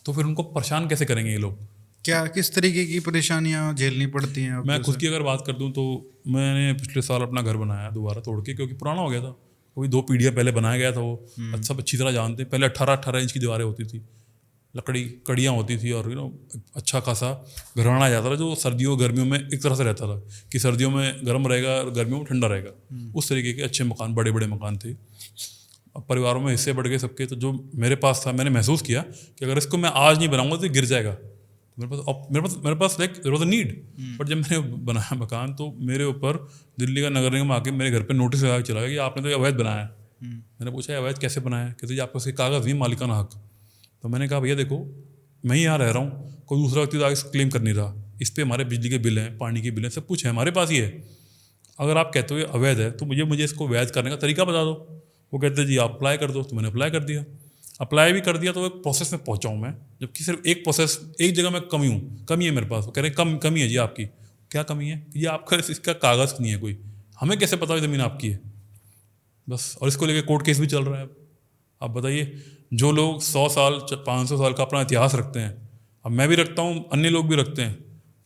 तो फिर उनको परेशान कैसे करेंगे ये लोग? क्या किस तरीके की परेशानियां झेलनी पड़ती हैं? मैं खुद की अगर बात कर दूं तो मैंने पिछले साल अपना घर बनाया दोबारा तोड़ के, क्योंकि पुराना हो गया था, कोई 2 पीढ़ियाँ पहले बनाया गया था वो, सब अच्छी तरह जानते हैं। पहले 18-18 इंच की दीवारें होती थी, लकड़ी कड़ियाँ होती थी, और अच्छा खासा घर बनाया जाता था जो सर्दियों गर्मियों में एक तरह से रहता था कि सर्दियों में गर्म रहेगा और गर्मियों में ठंडा रहेगा। उस तरीके के अच्छे मकान, बड़े बड़े मकान थे। अब परिवारों में हिस्से बढ़ गए सबके, तो जो मेरे पास था मैंने महसूस किया कि अगर इसको मैं आज नहीं बनाऊंगा तो गिर जाएगा। तो मेरे पास like there was a need. But जब मैंने बनाया मकान तो मेरे ऊपर दिल्ली का नगर निगम आके मेरे घर पे नोटिस लगा के चला गया कि आपने तो ये अवैध बनाया है। मैंने पूछा अवैध कैसे बनाया है? कहते जी आपको इसके कागज़ नहीं, मालिकाना हक। तो मैंने कहा भैया देखो, मैं ही यहाँ रह रहा हूँ, कोई दूसरा व्यक्ति तो आगे क्लेम कर नहीं रहा, इस पर हमारे बिजली के बिल हैं, पानी के बिल हैं, सब कुछ है हमारे पास ही है। अगर आप कहते हो ये अवैध है तो मुझे इसको वैध करने का तरीका बता दो। वो कहते हैं जी आप अप्लाई कर दो। तो मैंने अप्लाई कर दिया, अप्लाई भी कर दिया, तो एक प्रोसेस में पहुंचा हूँ मैं, जबकि सिर्फ एक प्रोसेस, एक जगह में कमी है मेरे पास। वो कह रहे कमी है जी आपकी। क्या कमी है? ये आपका इसका कागज़ नहीं है कोई, हमें कैसे पता है ज़मीन आपकी है? बस। और इसको लेके कोर्ट केस भी चल रहा है। अब बताइए, जो लोग 100 साल 500 साल का अपना इतिहास रखते हैं, अब मैं भी रखता हूँ, अन्य लोग भी रखते हैं,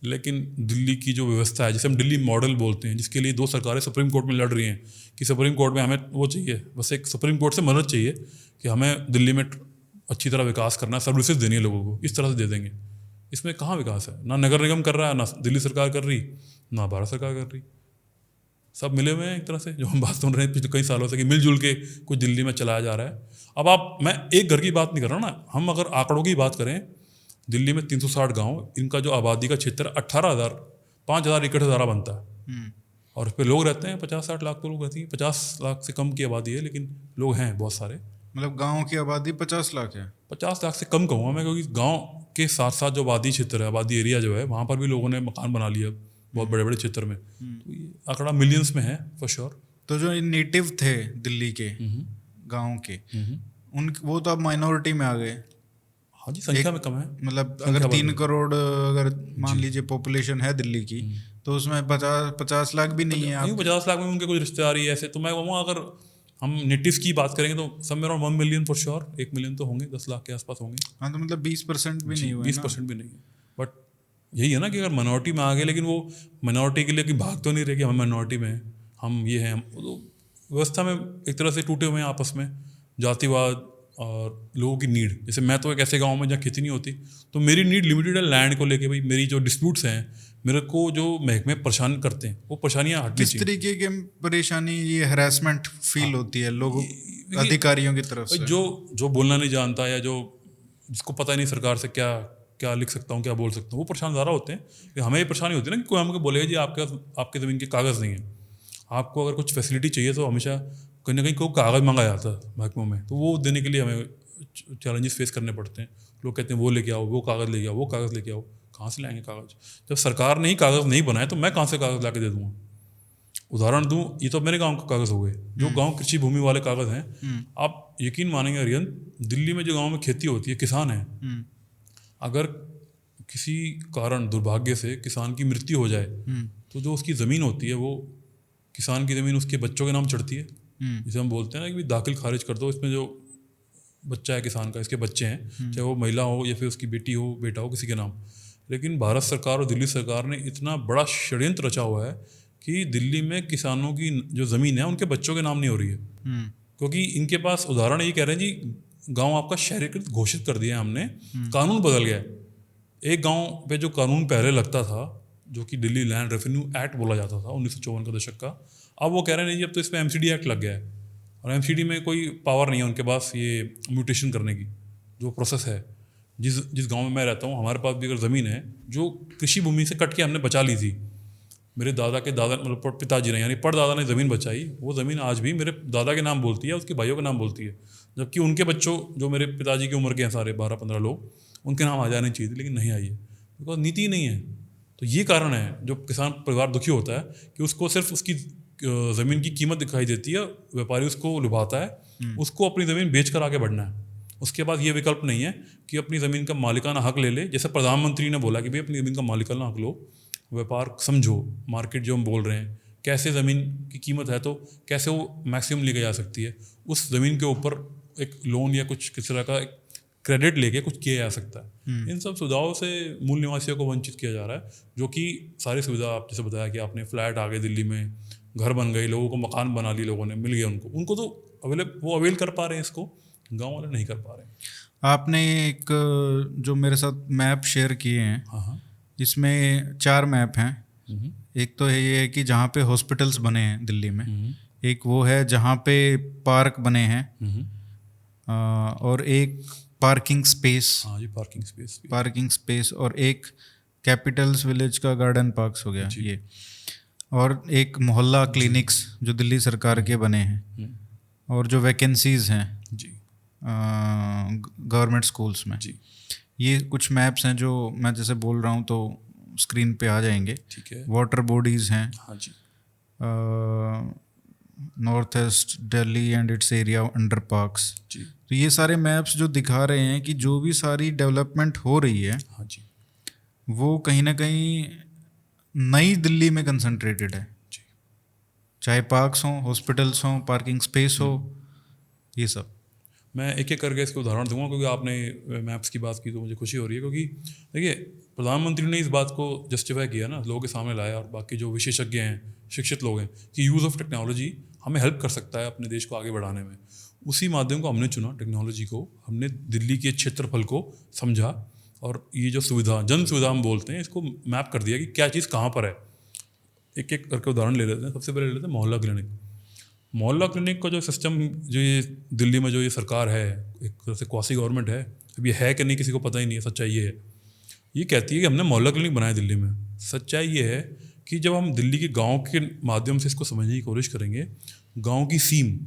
लेकिन दिल्ली की जो व्यवस्था है, जिसे हम दिल्ली मॉडल बोलते हैं, जिसके लिए 2 सरकारें सुप्रीम कोर्ट में लड़ रही हैं कि सुप्रीम कोर्ट में हमें वो चाहिए, बस एक सुप्रीम कोर्ट से मदद चाहिए कि हमें दिल्ली में अच्छी तरह विकास करना है, सर्विसेज देनी है लोगों को, इस तरह से दे देंगे। इसमें कहाँ विकास है? ना नगर निगम कर रहा है, ना दिल्ली सरकार कर रही, ना भारत सरकार कर रही। सब मिले हुए हैं एक तरह से, जो हम बात सुन रहे हैं पिछले कई सालों से कि मिलजुल के कुछ दिल्ली में चलाया जा रहा है। अब मैं एक घर की बात नहीं कर रहा ना, हम अगर आंकड़ों की बात करें, दिल्ली में 360 गांव, इनका जो आबादी का क्षेत्र 5,000 एकड़ से ज़्यादा बनता है, और फिर लोग रहते हैं 50-60 लाख तो लोग रहती हैं, 50 लाख से कम की आबादी है, लेकिन लोग हैं बहुत सारे। मतलब गाँव की आबादी 50 लाख है? 50 लाख से कम कहूँगा मैं, क्योंकि गाँव के साथ साथ जो आबादी क्षेत्र है, आबादी एरिया जो है, वहाँ पर भी लोगों ने मकान बना लिया बहुत बड़े बड़े क्षेत्र में। तो ये आंकड़ा मिलियंस में है फॉर श्योर। तो जो नेटिव थे दिल्ली के गाँव के, वो तो अब माइनॉरिटी में आ गए। हाँ जी, संख्या में कम है। मतलब अगर 3 करोड़ अगर मान लीजिए पॉपुलेशन है दिल्ली की, तो उसमें 50 लाख भी नहीं है। 50 लाख में उनके कुछ रिश्तेदार ही ऐसे, तो मैं कहूँगा अगर हम नेटिव्स की बात करेंगे तो सब में around 1 million for sure, 1 million तो होंगे, 10 लाख के आसपास होंगे। हाँ, तो मतलब 20% भी नहीं हुआ, 20% भी नहीं है। बट यही है ना कि अगर माइनॉरिटी में आ गए, लेकिन वो माइनॉरिटी के लिए कि भाग तो नहीं रहे कि हम माइनॉरिटी में हैं, हम ये हैं, तो व्यवस्था में एक तरह से टूटे हुए हैं आपस में, जातिवाद और लोगों की नीड। जैसे मैं तो एक ऐसे गांव में जहाँ खेती नहीं होती, तो मेरी नीड लिमिटेड है लैंड को लेके। भाई मेरी जो डिस्प्यूट्स हैं, मेरे को जो महकमे परेशान करते हैं, वो परेशानियाँ हटनी किस चाहिए। तरीके की परेशानी, ये हरासमेंट फील होती है लोगों, अधिकारियों की तरफ से? जो बोलना नहीं जानता या जो जिसको पता ही नहीं सरकार से क्या क्या लिख सकता हूँ, क्या बोल सकता हूँ, वो परेशान ज़्यादा होते हैं। कि हमें ये परेशानी होती है ना कि कोई हमको बोलेगा जी आपके ज़मीन के कागज़ नहीं है। आपको अगर कुछ फैसिलिटी चाहिए तो हमेशा कहीं ना कहीं कोई कागज़ मांगा जाता है महकमों में, तो वो देने के लिए हमें चैलेंजेस फेस करने पड़ते हैं। लोग कहते हैं वो लेके आओ, वो कागज़ लेके आओ, वो कागज़ लेके आओ। कहाँ से लाएंगे कागज़? जब सरकार ने ही कागज़ नहीं बनाए तो मैं कहाँ से कागज़ ला के दे दूँगा? उदाहरण दूं, ये तो मेरे गांव के कागज़ हो गए, जो गांव कृषि भूमि वाले कागज़ हैं। आप यकीन मानेंगे अरियन, दिल्ली में जो गांव में खेती होती है, किसान है, अगर किसी कारण दुर्भाग्य से किसान की मृत्यु हो जाए, तो जो उसकी ज़मीन होती है वो किसान की ज़मीन उसके बच्चों के नाम चढ़ती है। जिसे हम बोलते हैं ना कि दाखिल खारिज कर दो, इसमें जो बच्चा है किसान का, इसके बच्चे हैं, चाहे वो महिला हो या फिर उसकी बेटी हो, बेटा हो, किसी के नाम। लेकिन भारत सरकार और दिल्ली सरकार ने इतना बड़ा षड्यंत्र रचा हुआ है कि दिल्ली में किसानों की जो ज़मीन है उनके बच्चों के नाम नहीं हो रही है। क्योंकि इनके पास उदाहरण ये कह रहे हैं जी गांव आपका शहरीकृत घोषित कर दिया है हमने, कानून बदल गया है। एक गांव पे जो कानून पहले लगता था, जो कि दिल्ली लैंड रेवेन्यू एक्ट बोला जाता था 1954 का दशक का, अब वो कह रहे हैं नहीं जी अब तो इसमें एमसीडी एक्ट लग गया है, और एमसीडी में कोई पावर नहीं है उनके पास ये म्यूटेशन करने की जो प्रोसेस है। जिस गांव में मैं रहता हूँ, हमारे पास भी अगर ज़मीन है जो कृषि भूमि से कट के हमने बचा ली थी, मेरे दादा के दादा मतलब पिताजी ने यानी परदादा ने ज़मीन बचाई, वो ज़मीन आज भी मेरे दादा के नाम बोलती है, उसके भाइयों के नाम बोलती है। जबकि उनके बच्चों जो मेरे पिताजी की उम्र के हैं सारे 12-15 लोग, उनके नाम आ जाने चाहिए थे, लेकिन नहीं आई है, बिकॉज नीति ही नहीं है। तो ये कारण है जो किसान परिवार दुखी होता है कि उसको सिर्फ उसकी ज़मीन की कीमत दिखाई देती है, व्यापारी उसको लुभाता है, उसको अपनी ज़मीन बेच कर आगे बढ़ना है। उसके बाद ये विकल्प नहीं है कि अपनी ज़मीन का मालिकाना हक ले ले। जैसे प्रधानमंत्री ने बोला कि भाई अपनी ज़मीन का मालिकाना हक लो, व्यापार समझो, मार्केट जो हम बोल रहे हैं, कैसे ज़मीन की कीमत है तो कैसे वो मैक्सिमम लेके जा सकती है, उस ज़मीन के ऊपर एक लोन या कुछ किस तरह का क्रेडिट लेके कुछ किया जा सकता है। इन सब सुविधाओं से मूल निवासियों को वंचित किया जा रहा है, जो कि सारी सुविधा आप जैसे बताया कि आपने फ्लैट आ गए दिल्ली में, घर बन गए, लोगों को मकान बना लिए, लोगों ने मिल गया उनको तो अवेल कर पा रहे हैं, इसको गाँव वाले नहीं कर पा रहे हैं। आपने एक जो मेरे साथ मैप शेयर किए हैं, हाँ, इसमें 4 मैप हैं। एक तो ये है कि जहाँ पे हॉस्पिटल्स बने हैं दिल्ली में, एक वो है जहाँ पे पार्क बने हैं, और एक पार्किंग स्पेस, हाँ जी पार्किंग स्पेस, और एक कैपिटल्स विलेज का गार्डन पार्क्स हो गया ये, और एक मोहल्ला क्लिनिक्स जो दिल्ली सरकार के बने हैं, और जो वैकेंसीज हैं जी गवर्नमेंट स्कूल्स में जी। ये कुछ मैप्स हैं जो मैं जैसे बोल रहा हूँ तो स्क्रीन पे आ जाएंगे। ठीक है। वाटर बॉडीज़ हैं, हाँ जी, north east Delhi and its area under parks जी। तो ये सारे मैप्स जो दिखा रहे हैं कि जो भी सारी डेवलपमेंट हो रही है, हाँ जी, वो कहीं ना कहीं नई दिल्ली में कंसंट्रेटेड है। जी। चाहे पार्क्स हों, हॉस्पिटल्स हों, पार्किंग स्पेस हो, ये सब। मैं एक एक करके इसके उदाहरण दूंगा, क्योंकि आपने मैप्स की बात की तो मुझे खुशी हो रही है, क्योंकि देखिए प्रधानमंत्री ने इस बात को जस्टिफाई किया ना, लोगों के सामने लाया, और बाकी जो विशेषज्ञ हैं, शिक्षित लोग हैं, कि यूज़ ऑफ टेक्नोलॉजी हमें हेल्प कर सकता है अपने देश को आगे बढ़ाने में। उसी माध्यम को हमने चुना, टेक्नोलॉजी को हमने दिल्ली के क्षेत्रफल को समझा, और ये जो सुविधा, जन सुविधा हम बोलते हैं, इसको मैप कर दिया कि क्या चीज़ कहाँ पर है। एक एक करके उदाहरण ले लेते हैं। सबसे पहले ले लेते हैं मोहल्ला क्लिनिक। मोहल्ला क्लिनिक का जो सिस्टम, जो ये दिल्ली में जो ये सरकार है, एक तरह से क्वासी गवर्नमेंट है, अब ये है कि नहीं किसी को पता ही नहीं है, सच्चाई ये है। ये कहती है कि हमने मोहल्ला क्लिनिक बनाया दिल्ली में। सच्चाई ये है कि जब हम दिल्ली के गांव के माध्यम से इसको समझने की कोशिश करेंगे, गांव की सीम,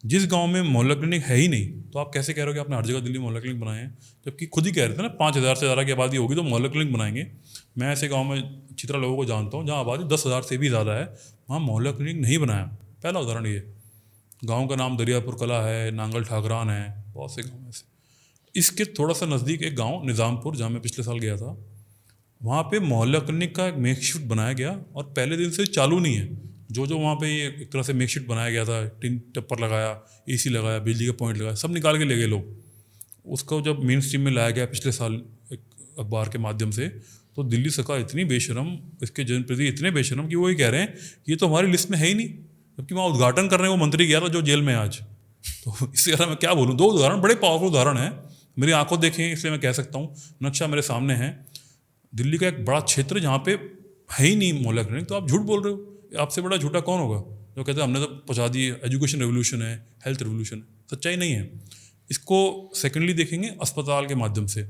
जिस गांव में मोहल्ला क्लिनिक है ही नहीं, तो आप कैसे कह रहे हो कि आपने हर जगह दिल्ली मोहल्ला क्लिनिक बनाए हैं, जबकि खुद ही कह रहे थे ना 5000 से ज़्यादा की आबादी होगी तो मोहल्ला क्लिनिक बनाएंगे। मैं ऐसे गाँव में अच्छी तरह लोगों को जानता हूँ जहाँ आबादी 10,000 से भी ज़्यादा है, वहाँ मोहल्ला क्लिनिक नहीं बनाया। पहला उदाहरण ये। गांव का नाम दरियापुर कला है, नांगल ठाकरान है, बहुत से गाँव ऐसे। इसके थोड़ा सा नज़दीक एक गांव निज़ामपुर, जहाँ मैं पिछले साल गया था, वहाँ पे मोहल्ला क्लिनिक का एक मेकशिफ्ट बनाया गया, और पहले दिन से चालू नहीं है। जो वहाँ पे ये एक तरह से मेकशिफ्ट बनाया गया था, टिन टप्पर लगाया, एसी लगाया, बिजली के पॉइंट लगाया, सब निकाल के ले गए लोग। उसको जब मेन स्ट्रीम में लाया गया पिछले साल एक अखबार के माध्यम से, तो दिल्ली सरकार इतनी बेशरम, इसके जनप्रतिनिधि इतने बेशरम कि वो ये कह रहे हैं ये तो हमारी लिस्ट में है ही नहीं, जबकि वहाँ उद्घाटन करने वो मंत्री गया था जो जेल में है आज। तो इससे ज़्यादा मैं क्या बोलूँ, 2 उदाहरण बड़े पावरफुल उदाहरण हैं, मेरी आंखों देखें इसलिए मैं कह सकता हूँ। नक्शा मेरे सामने है, दिल्ली का एक बड़ा क्षेत्र जहाँ पे है ही नहीं मोहल्ला क्लिनिक, तो आप झूठ बोल रहे हो। आपसे बड़ा झूठा कौन होगा जो कहते हैं हमने तो पहुँचा दी, एजुकेशन रेवोल्यूशन है, हेल्थ रेवोल्यूशन है। सच्चाई नहीं है। इसको सेकेंडली देखेंगे अस्पताल के माध्यम से।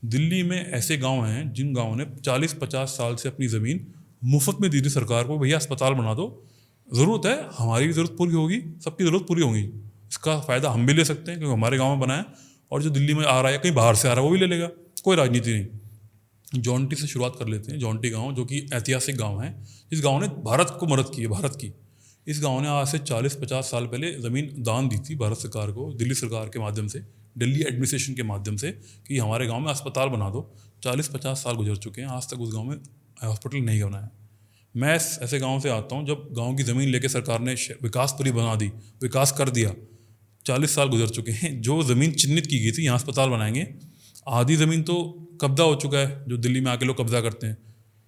दिल्ली में ऐसे गांव हैं जिन गांवों ने 40-50 साल से अपनी ज़मीन मुफ्त में दी थी सरकार को, भैया अस्पताल बना दो, ज़रूरत है, हमारी भी ज़रूरत पूरी होगी, सबकी ज़रूरत पूरी होगी, इसका फ़ायदा हम भी ले सकते हैं क्योंकि हमारे गांव में बना है, और जो दिल्ली में आ रहा है कहीं बाहर से आ रहा है वो भी ले लेगा, कोई राजनीति नहीं। जॉन्टी से शुरुआत कर लेते हैं। जॉन्टी गांव जो कि ऐतिहासिक गांव है, इस गांव ने भारत को मदद की है, भारत की। इस गांव ने आज से 40-50 साल पहले ज़मीन दान दी थी भारत सरकार को, दिल्ली सरकार के माध्यम से, दिल्ली एडमिनिस्ट्रेशन के माध्यम से, कि हमारे गांव में अस्पताल बना दो। 40-50 साल गुजर चुके हैं, आज तक उस गांव में हॉस्पिटल नहीं बनाया। मैं ऐसे गांव से आता हूं जब गांव की ज़मीन लेके सरकार ने विकासपुरी बना दी, विकास कर दिया। 40 साल गुजर चुके हैं, जो ज़मीन चिन्हित की गई थी यहाँ अस्पताल बनाएंगे, आधी ज़मीन तो कब्जा हो चुका है, जो दिल्ली में आके लोग कब्जा करते हैं,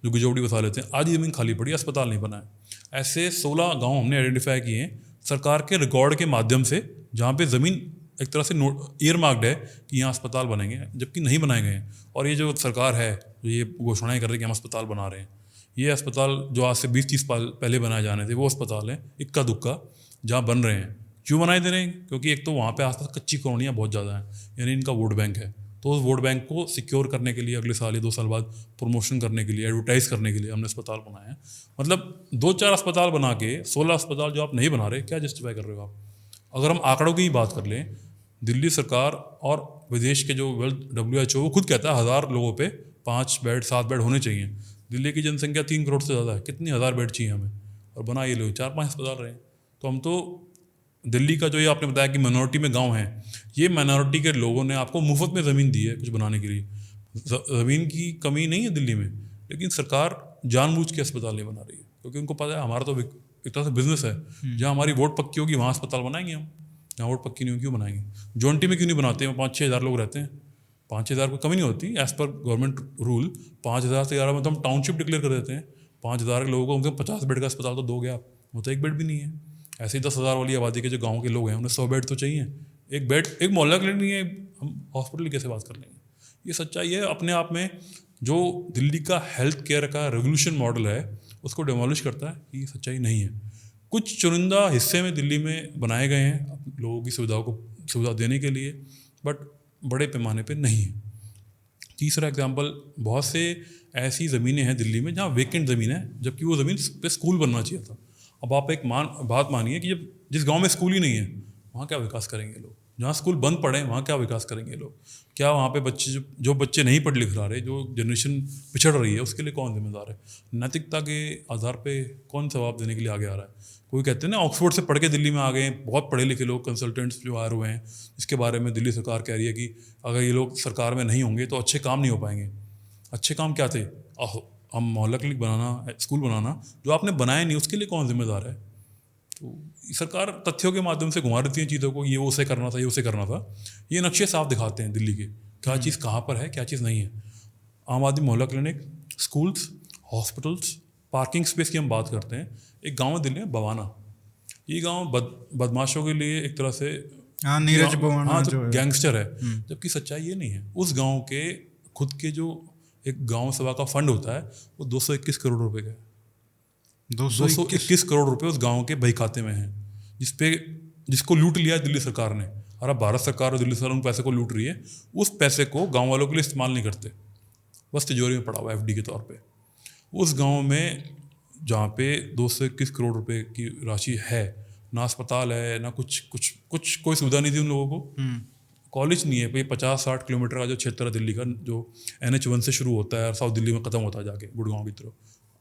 जो गुजौड़ी बसा लेते हैं, आधी ज़मीन खाली पड़ी, अस्पताल नहीं बना है। ऐसे 16 गांव हमने आइडेंटिफाई किए हैं सरकार के रिकॉर्ड के माध्यम से, जहाँ पे ज़मीन एक तरह से ईयर मार्क्ड है कि यहाँ अस्पताल बनेंगे, जबकि नहीं बनाए गए हैं। और ये जो सरकार है जो ये घोषणाएं कर रही है कि हम अस्पताल बना रहे हैं, ये अस्पताल जो आज से 20-30 साल पहले बनाए जाने थे वो अस्पताल है इक्का दुक्का जहाँ बन रहे हैं। क्यों बनाए दे रहे हैं? क्योंकि एक तो वहाँ पे आसपास कच्ची कॉलोनियाँ बहुत ज़्यादा हैं, यानी इनका वोट बैंक है। तो उस वोट बैंक को सिक्योर करने के लिए अगले साल या 2 साल बाद प्रमोशन करने के लिए, एडवर्टाइज करने के लिए हमने अस्पताल बनाया है। मतलब 2-4 अस्पताल बना के 16 अस्पताल जो आप नहीं बना रहे, क्या जस्टिफाई कर रहे हो आप? अगर हम आंकड़ों की ही बात कर लें, दिल्ली सरकार और विदेश के जो WHO वो खुद कहता है 1000 लोगों पे 5 बेड 7 बेड होने चाहिए। दिल्ली की जनसंख्या 3 करोड़ से ज़्यादा है, कितनी 1000 बेड चाहिए हमें, और बना ये लोग 4-5 अस्पताल रहे हैं। तो हम तो दिल्ली का जो ये आपने बताया कि माइनॉरिटी में गांव हैं, ये माइनॉरिटी के लोगों ने आपको मुफ्त में ज़मीन दी है कुछ बनाने के लिए। ज़मीन की कमी नहीं है दिल्ली में, लेकिन सरकार जानबूझ के अस्पताल नहीं बना रही है, क्योंकि उनको पता है हमारा तो एक तरह से बिजनेस है। जहाँ हमारी वोट पक्की होगी वहाँ अस्पताल बनाएंगे हम, जहाँ वोट पक्की नहीं होगी क्यों बनाएंगे? जॉन्टी में क्यों नहीं बनाते हैं? 5-6 हज़ार लोग रहते हैं, 5-6 हज़ार को कमी नहीं होती एज़ पर गवर्नमेंट रूल। 5,000 से 11 में तो हम टाउनशिप डिक्लेयर कर देते हैं। 5,000 के लोगों को कम 50 बेड का अस्पताल तो दोगे आप, वो तो 1 बेड भी नहीं है। ऐसे ही 10,000 वाली आबादी के जो गांव के लोग हैं उन्हें 100 बेड तो चाहिए। एक बेड, एक मोहल्ला क्लिनिक नहीं है, हम हॉस्पिटल की कैसे बात कर लेंगे? ये सच्चाई है। अपने आप में जो दिल्ली का हेल्थ केयर का रेवोल्यूशन मॉडल है उसको डिमोलिश करता है कि ये सच्चाई नहीं है। कुछ चुनिंदा हिस्से में दिल्ली में बनाए गए हैं लोगों की सुविधा देने के लिए, बट बड़े पैमाने पे नहीं है। तीसरा एग्जांपल, बहुत से ऐसी ज़मीनें हैं दिल्ली में जहाँ वेकेंट ज़मीन है, जबकि वो ज़मीन पे स्कूल बनना चाहिए था। अब आप एक बात मानिए कि जब जिस गांव में स्कूल ही नहीं है वहाँ क्या विकास करेंगे लोग? जहाँ स्कूल बंद पड़े वहाँ क्या विकास करेंगे लोग? क्या वहाँ पे बच्चे जो बच्चे नहीं पढ़ लिख रहे, जो जनरेशन पिछड़ रही है, उसके लिए कौन जिम्मेदार है? नैतिकता के आधार पे कौन जवाब देने के लिए आगे आ रहा है? कोई कहते हैं ना ऑक्सफोर्ड से पढ़ के दिल्ली में आ गए हैं, बहुत पढ़े लिखे लोग, कंसल्टेंट्स जो आए हुए हैं, इसके बारे में दिल्ली सरकार कह रही है कि अगर ये लोग सरकार में नहीं होंगे तो अच्छे काम नहीं हो पाएंगे। अच्छे काम क्या थे? हम मोहल्ला क्लिनिक बनाना, स्कूल बनाना, जो आपने बनाया नहीं उसके लिए कौन जिम्मेदार है? तो सरकार तथ्यों के माध्यम से घुमा देती है चीज़ों को, ये उसे करना था, ये उसे करना था। ये नक्शे साफ दिखाते हैं दिल्ली के, क्या चीज़ कहाँ पर है, क्या चीज़ नहीं है। आम आदमी मोहल्ला clinic, schools, hospitals, parking space की हम बात करते हैं। एक गांव है दिल्ली में बवाना, ये गांव बदमाशों के लिए एक तरह से नीरज बवाना, हाँ, तो गैंगस्टर है, जबकि सच्चाई ये नहीं है। उस गांव के खुद के जो एक गांव सभा का फंड होता है वो 221 करोड़ रुपए का है। 221 करोड़ रुपए उस गांव के बही खाते में हैं, जिसको लूट लिया दिल्ली सरकार ने। और अब भारत सरकार और दिल्ली सरकार उन पैसे को लूट रही है। उस पैसे को गांव वालों के लिए इस्तेमाल नहीं करते, बस तिजोरी में पड़ा हुआ FD के तौर पे। उस गांव में जहाँ पे 221 करोड़ रुपए की राशि है, ना अस्पताल है, ना कुछ कोई सुविधा नहीं थी उन लोगों को। कॉलेज नहीं है। भाई 50-60 किलोमीटर का जो क्षेत्र है दिल्ली का, जो NH1 से शुरू होता है और साउथ दिल्ली में ख़त्म होता है जाके गुड़गांव की तरफ,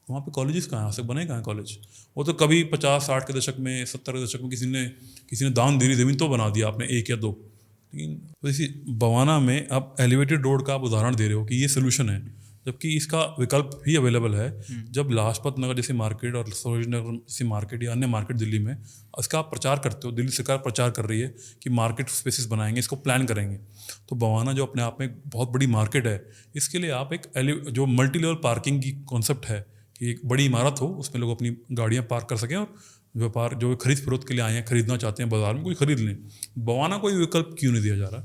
वहाँ पे कॉलेजेस कहाँ से बने, कहाँ कॉलेज? वो तो कभी 50-60 के दशक में, 70 के दशक में किसी ने दान दे दी ज़मीन तो बना दिया आपने 1 या 2। लेकिन तो इसी बवाना में आप एलिवेटेड रोड का आप उदाहरण दे रहे हो कि ये सोल्यूशन है, जबकि इसका विकल्प भी अवेलेबल है। जब लाजपत नगर जैसे मार्केट और सरोज नगर जैसी मार्केट या अन्य मार्केट दिल्ली में, इसका आप प्रचार करते हो, दिल्ली सरकार प्रचार कर रही है कि मार्केट स्पेसेस बनाएंगे, इसको प्लान करेंगे, तो बवाना जो अपने आप में एक बहुत बड़ी मार्केट है, इसके लिए आप एक जो मल्टी लेवल पार्किंग की कॉन्सेप्ट है कि एक बड़ी इमारत हो, उसमें लोग अपनी गाड़ियाँ पार्क कर सकें और व्यापार जो खरीद फरोख्त के लिए आए हैं, खरीदना चाहते हैं बाजार में, कोई खरीद लें। बवाना कोई विकल्प क्यों नहीं दिया जा रहा?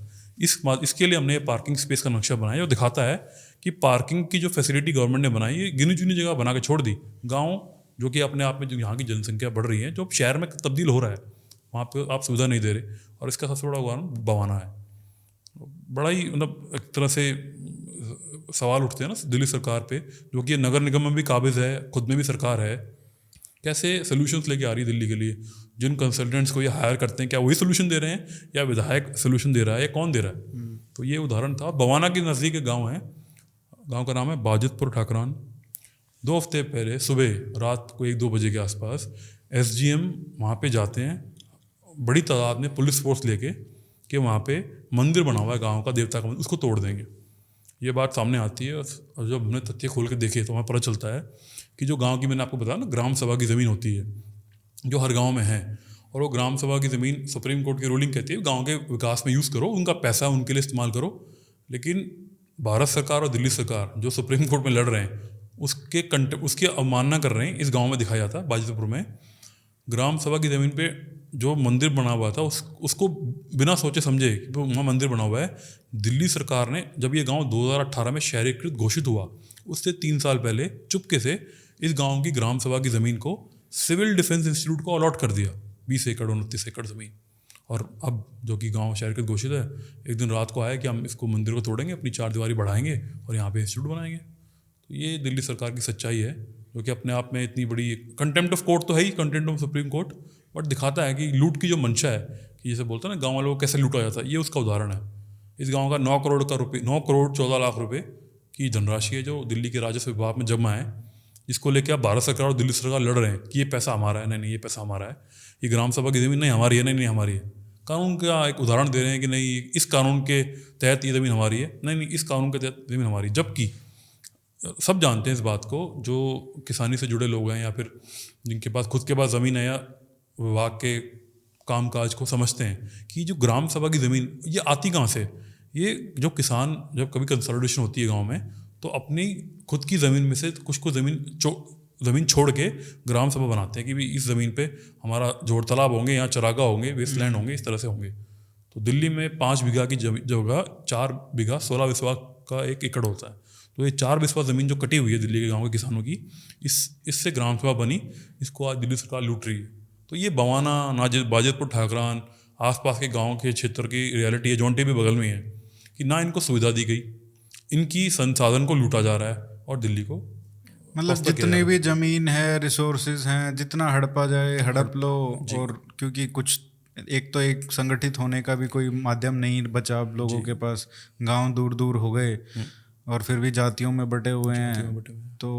इसके लिए हमने पार्किंग स्पेस का नक्शा बनाया जो दिखाता है कि पार्किंग की जो फैसिलिटी गवर्नमेंट ने बनाई है गिनी चुनी जगह बना के छोड़ दी। गाँव जो कि अपने आप में जो यहाँ की जनसंख्या बढ़ रही है, जो शहर में तब्दील हो रहा है, वहाँ पे आप सुविधा नहीं दे रहे। और इसका सबसे बड़ा उदाहरण बवाना है। बड़ा ही मतलब एक तरह से सवाल उठते हैं ना दिल्ली सरकार पे, जो कि नगर निगम में भी काबिज है, खुद में भी सरकार है, कैसे सोल्यूशंस लेके आ रही है दिल्ली के लिए। जिन कंसल्टेंट्स को ये हायर करते हैं, क्या वही सोल्यूशन दे रहे हैं या विधायक सोल्यूशन दे रहा है या कौन दे रहा है? तो ये उदाहरण था। बवाना के नज़दीक एक गाँव है, गाँव का नाम है बाजितपुर ठाकरान। 2 हफ्ते पहले सुबह रात को 1-2 बजे के आसपास SGM वहाँ पे जाते हैं बड़ी तादाद में पुलिस फोर्स लेके कि वहाँ पे मंदिर बना हुआ है गांव का, देवता का मंदिर, उसको तोड़ देंगे। ये बात सामने आती है और जब हमने तथ्य खोल के देखे तो वहाँ पता चलता है कि जो गांव की, मैंने आपको बताया ना, ग्राम सभा की ज़मीन होती है जो हर गांव में है, और वो ग्राम सभा की ज़मीन सुप्रीम कोर्ट की रूलिंग कहती है गाँव के विकास में यूज़ करो, उनका पैसा उनके लिए इस्तेमाल करो। लेकिन भारत सरकार और दिल्ली सरकार जो सुप्रीम कोर्ट में लड़ रहे हैं उसकी अवमानना कर रहे हैं। इस गाँव में दिखाया जाता है बाजितपुर में ग्राम सभा की ज़मीन पे जो मंदिर बना हुआ था उसको बिना सोचे समझे कि वो वहाँ मंदिर बना हुआ है, दिल्ली सरकार ने, जब ये गांव 2018 में शहरीकृत घोषित हुआ, उससे 3 साल पहले चुपके से इस गांव की ग्राम सभा की ज़मीन को सिविल डिफेंस इंस्टीट्यूट को अलॉट कर दिया, 20 एकड़ 29 एकड़ ज़मीन। और अब जो कि गाँव शहरीकृत घोषित है, एक दिन रात को आया कि हम इसको मंदिर को तोड़ेंगे, अपनी 4 दीवारी बढ़ाएंगे और यहाँ पर इंस्टीट्यूट बनाएंगे। तो ये दिल्ली सरकार की सच्चाई है, जो कि अपने आप में इतनी बड़ी कंटेम्प्ट ऑफ कोर्ट तो है ही, contempt of supreme court, but दिखाता है कि लूट की जो मंशा है, कि जैसे बोलते हैं ना गांव वालों को कैसे लूटा जाता है, ये उसका उदाहरण है। इस गांव का 9 करोड़ 14 लाख रुपए की धनराशि है जो दिल्ली के राजस्व विभाग में जमा है, जिसको लेकर आप भारत सरकार और दिल्ली सरकार लड़ रहे हैं कि ये पैसा हमारा है, नहीं ये पैसा हमारा है, ये ग्राम सभा की ज़मीन नहीं हमारी है, नहीं हमारी है। कानून का एक उदाहरण दे रहे हैं कि नहीं इस कानून के तहत ये ज़मीन हमारी है, नहीं इस कानून के तहत ज़मीन हमारी, जबकि सब जानते हैं इस बात को, जो किसानी से जुड़े लोग हैं या फिर जिनके पास खुद के पास ज़मीन है या विभाग के कामकाज को समझते हैं कि जो ग्राम सभा की ज़मीन ये आती कहाँ से। ये जो किसान जब कभी कंसोलिडेशन होती है गांव में, तो अपनी खुद की ज़मीन में से कुछ को ज़मीन छोड़ के ग्राम सभा बनाते हैं कि भाई इस ज़मीन पे हमारा जोड़ तालाब होंगे, यहाँ चरागा होंगे, वेस्टलैंड होंगे, इस तरह से होंगे। तो दिल्ली में 5 बीघा की जगह 4 बीघा 16 बिस्वा का 1 एकड़ होता है। तो ये 4 बिस्वा ज़मीन जो कटी हुई है दिल्ली के गाँव के किसानों की, इससे ग्राम सभा बनी, इसको आज दिल्ली सरकार लूट रही है। तो ये बवाना, बाजितपुर ठाकरान, आसपास के गांव के क्षेत्र की रियलिटी है, जौनटी भी बगल में है, कि ना इनको सुविधा दी गई, इनकी संसाधन को लूटा जा रहा है और दिल्ली को मतलब जितनी भी ज़मीन है, रिसोर्सेज हैं, जितना हड़पा जाए हड़प लो। और क्योंकि कुछ एक संगठित होने का भी कोई माध्यम नहीं बचा अब लोगों के पास, गांव दूर दूर हो गए और फिर भी जातियों में बटे हुए हैं। तो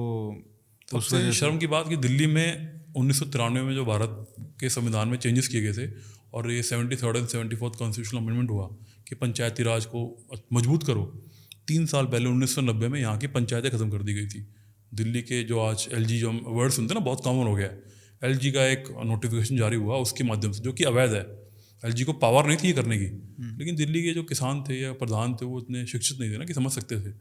सबसे शर्म की बात कि दिल्ली में 1993 में जो भारत के संविधान में चेंजेस किए गए थे और ये 73rd और 74th कॉन्स्टिट्यूशनल अमेंडमेंट हुआ कि पंचायती राज को मजबूत करो, 3 साल पहले 1990 में यहाँ की पंचायतें ख़त्म कर दी गई थी। दिल्ली के जो आज LG जो वर्ड सुनते हैं ना, बहुत कॉमन हो गया है। LG का एक नोटिफिकेशन जारी हुआ उसके माध्यम से, जो कि अवैध है। LG को पावर नहीं थी ये करने की, लेकिन दिल्ली के जो किसान थे या प्रधान थे वो इतने शिक्षित नहीं थे ना कि समझ सकते थे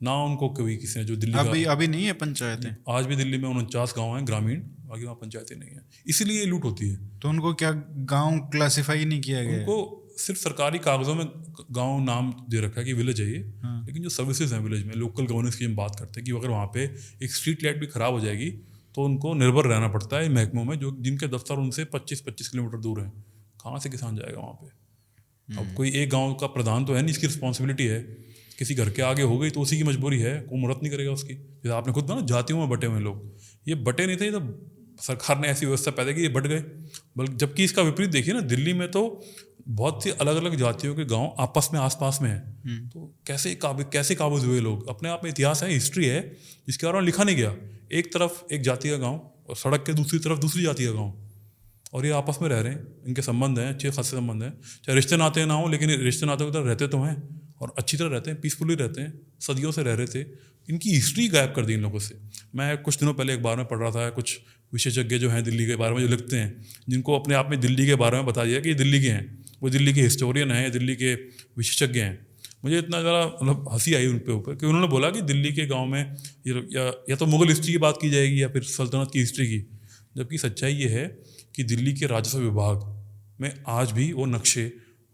ना। उनको कभी किसी ने जो दिल्ली अभी नहीं है पंचायतें, आज भी दिल्ली में 49 गाँव हैं ग्रामीण, बाकी वहाँ पंचायतें नहीं है, इसीलिए ये लूट होती है। तो उनको क्या गांव क्लासिफाई नहीं किया गया? उनको सिर्फ सरकारी कागजों में गांव नाम दे रखा है कि विलेज है ये, लेकिन जो सर्विसेज हैं विलेज में, लोकल गवर्नेंस की हम बात करते हैं कि अगर वहाँ पे एक स्ट्रीट लाइट भी खराब हो जाएगी तो उनको निर्भर रहना पड़ता है महकमों में, जो जिनके दफ्तर उनसे 25-25 किलोमीटर दूर हैं। कहाँ से किसान जाएगा वहाँ पे? अब कोई एक गाँव का प्रधान तो है नहीं, इसकी रिस्पॉन्सिबिलिटी है, किसी घर के आगे हो गई तो उसी की मजबूरी है, कोई मदद नहीं करेगा उसकी। जैसे आपने खुद ना जातियों में बटे हुए लोग, ये बटे नहीं थे, तो सरकार ने ऐसी व्यवस्था पैदा की ये बट गए। बल्कि जबकि इसका विपरीत देखिए ना, दिल्ली में तो बहुत सी अलग अलग जातियों के गांव आपस में आसपास में हैं, तो कैसे काबिज हुए लोग? अपने आप में इतिहास है, हिस्ट्री है, जिसके बारे में लिखा नहीं गया। एक तरफ एक जाति का गाँव और सड़क के दूसरी तरफ दूसरी जाति का गाँव, और ये आपस में रह रहे हैं, इनके संबंध हैं, अच्छे खासे संबंध हैं, चाहे रिश्ते नाते ना हो, लेकिन रिश्ते नाते उधर रहते तो हैं और अच्छी तरह रहते हैं, पीसफुली रहते हैं, सदियों से रह रहे थे। इनकी हिस्ट्री गायब कर दी इन लोगों से। मैं कुछ दिनों पहले अखबार में पढ़ रहा था, कुछ विशेषज्ञ जो हैं दिल्ली के बारे में जो लिखते हैं, जिनको अपने आप में दिल्ली के बारे में बता दिया कि ये दिल्ली के हैं, वो दिल्ली के हिस्टोरियन हैं, दिल्ली के विशेषज्ञ हैं। मुझे इतना ज़्यादा मतलब हंसी आई उन पे ऊपर कि उन्होंने बोला कि दिल्ली के गाँव में या तो मुग़ल हिस्ट्री की बात की जाएगी या फिर सल्तनत की हिस्ट्री की, जबकि सच्चाई ये है कि दिल्ली के राजस्व विभाग में आज भी वो नक्शे,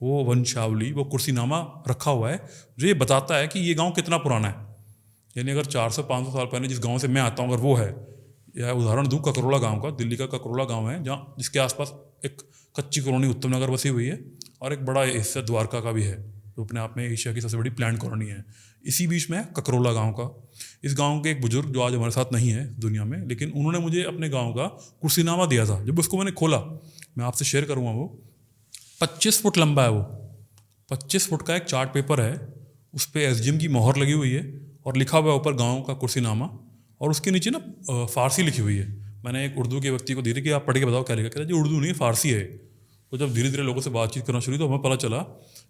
वो वंशावली, वो कुर्सीनामा रखा हुआ है जो ये बताता है कि ये गांव कितना पुराना है। यानी अगर 400-500 साल पहले जिस गांव से मैं आता हूँ अगर वो है, या उदाहरण दूँ ककरोला गांव का, दिल्ली का ककरोला गांव है जहाँ जिसके आसपास एक कच्ची कॉलोनी उत्तम नगर बसी हुई है और एक बड़ा हिस्सा द्वारका का भी है जो अपने आप में एशिया की सबसे बड़ी प्लांट कॉलोनी है। इसी बीच में है ककरोला गाँव का। इस गाँव के एक बुजुर्ग जो आज हमारे साथ नहीं है दुनिया में, लेकिन उन्होंने मुझे अपने गाँव का कुर्सीनामा दिया था। जब उसको मैंने खोला, मैं आपसे शेयर करूँगा, वो 25 फुट लंबा है। वो 25 फुट का एक चार्ट पेपर है, उस पर एसडीएम की मोहर लगी हुई है और लिखा हुआ है ऊपर गाँव का कुर्सीनामा, और उसके नीचे ना फारसी लिखी हुई है। मैंने एक उर्दू के व्यक्ति को दी थी कि आप पढ़ के बताओ क्या लिखा। कहता जी उर्दू नहीं, फारसी है। तो जब धीरे धीरे लोगों से बातचीत करना शुरू तो हमें पता चला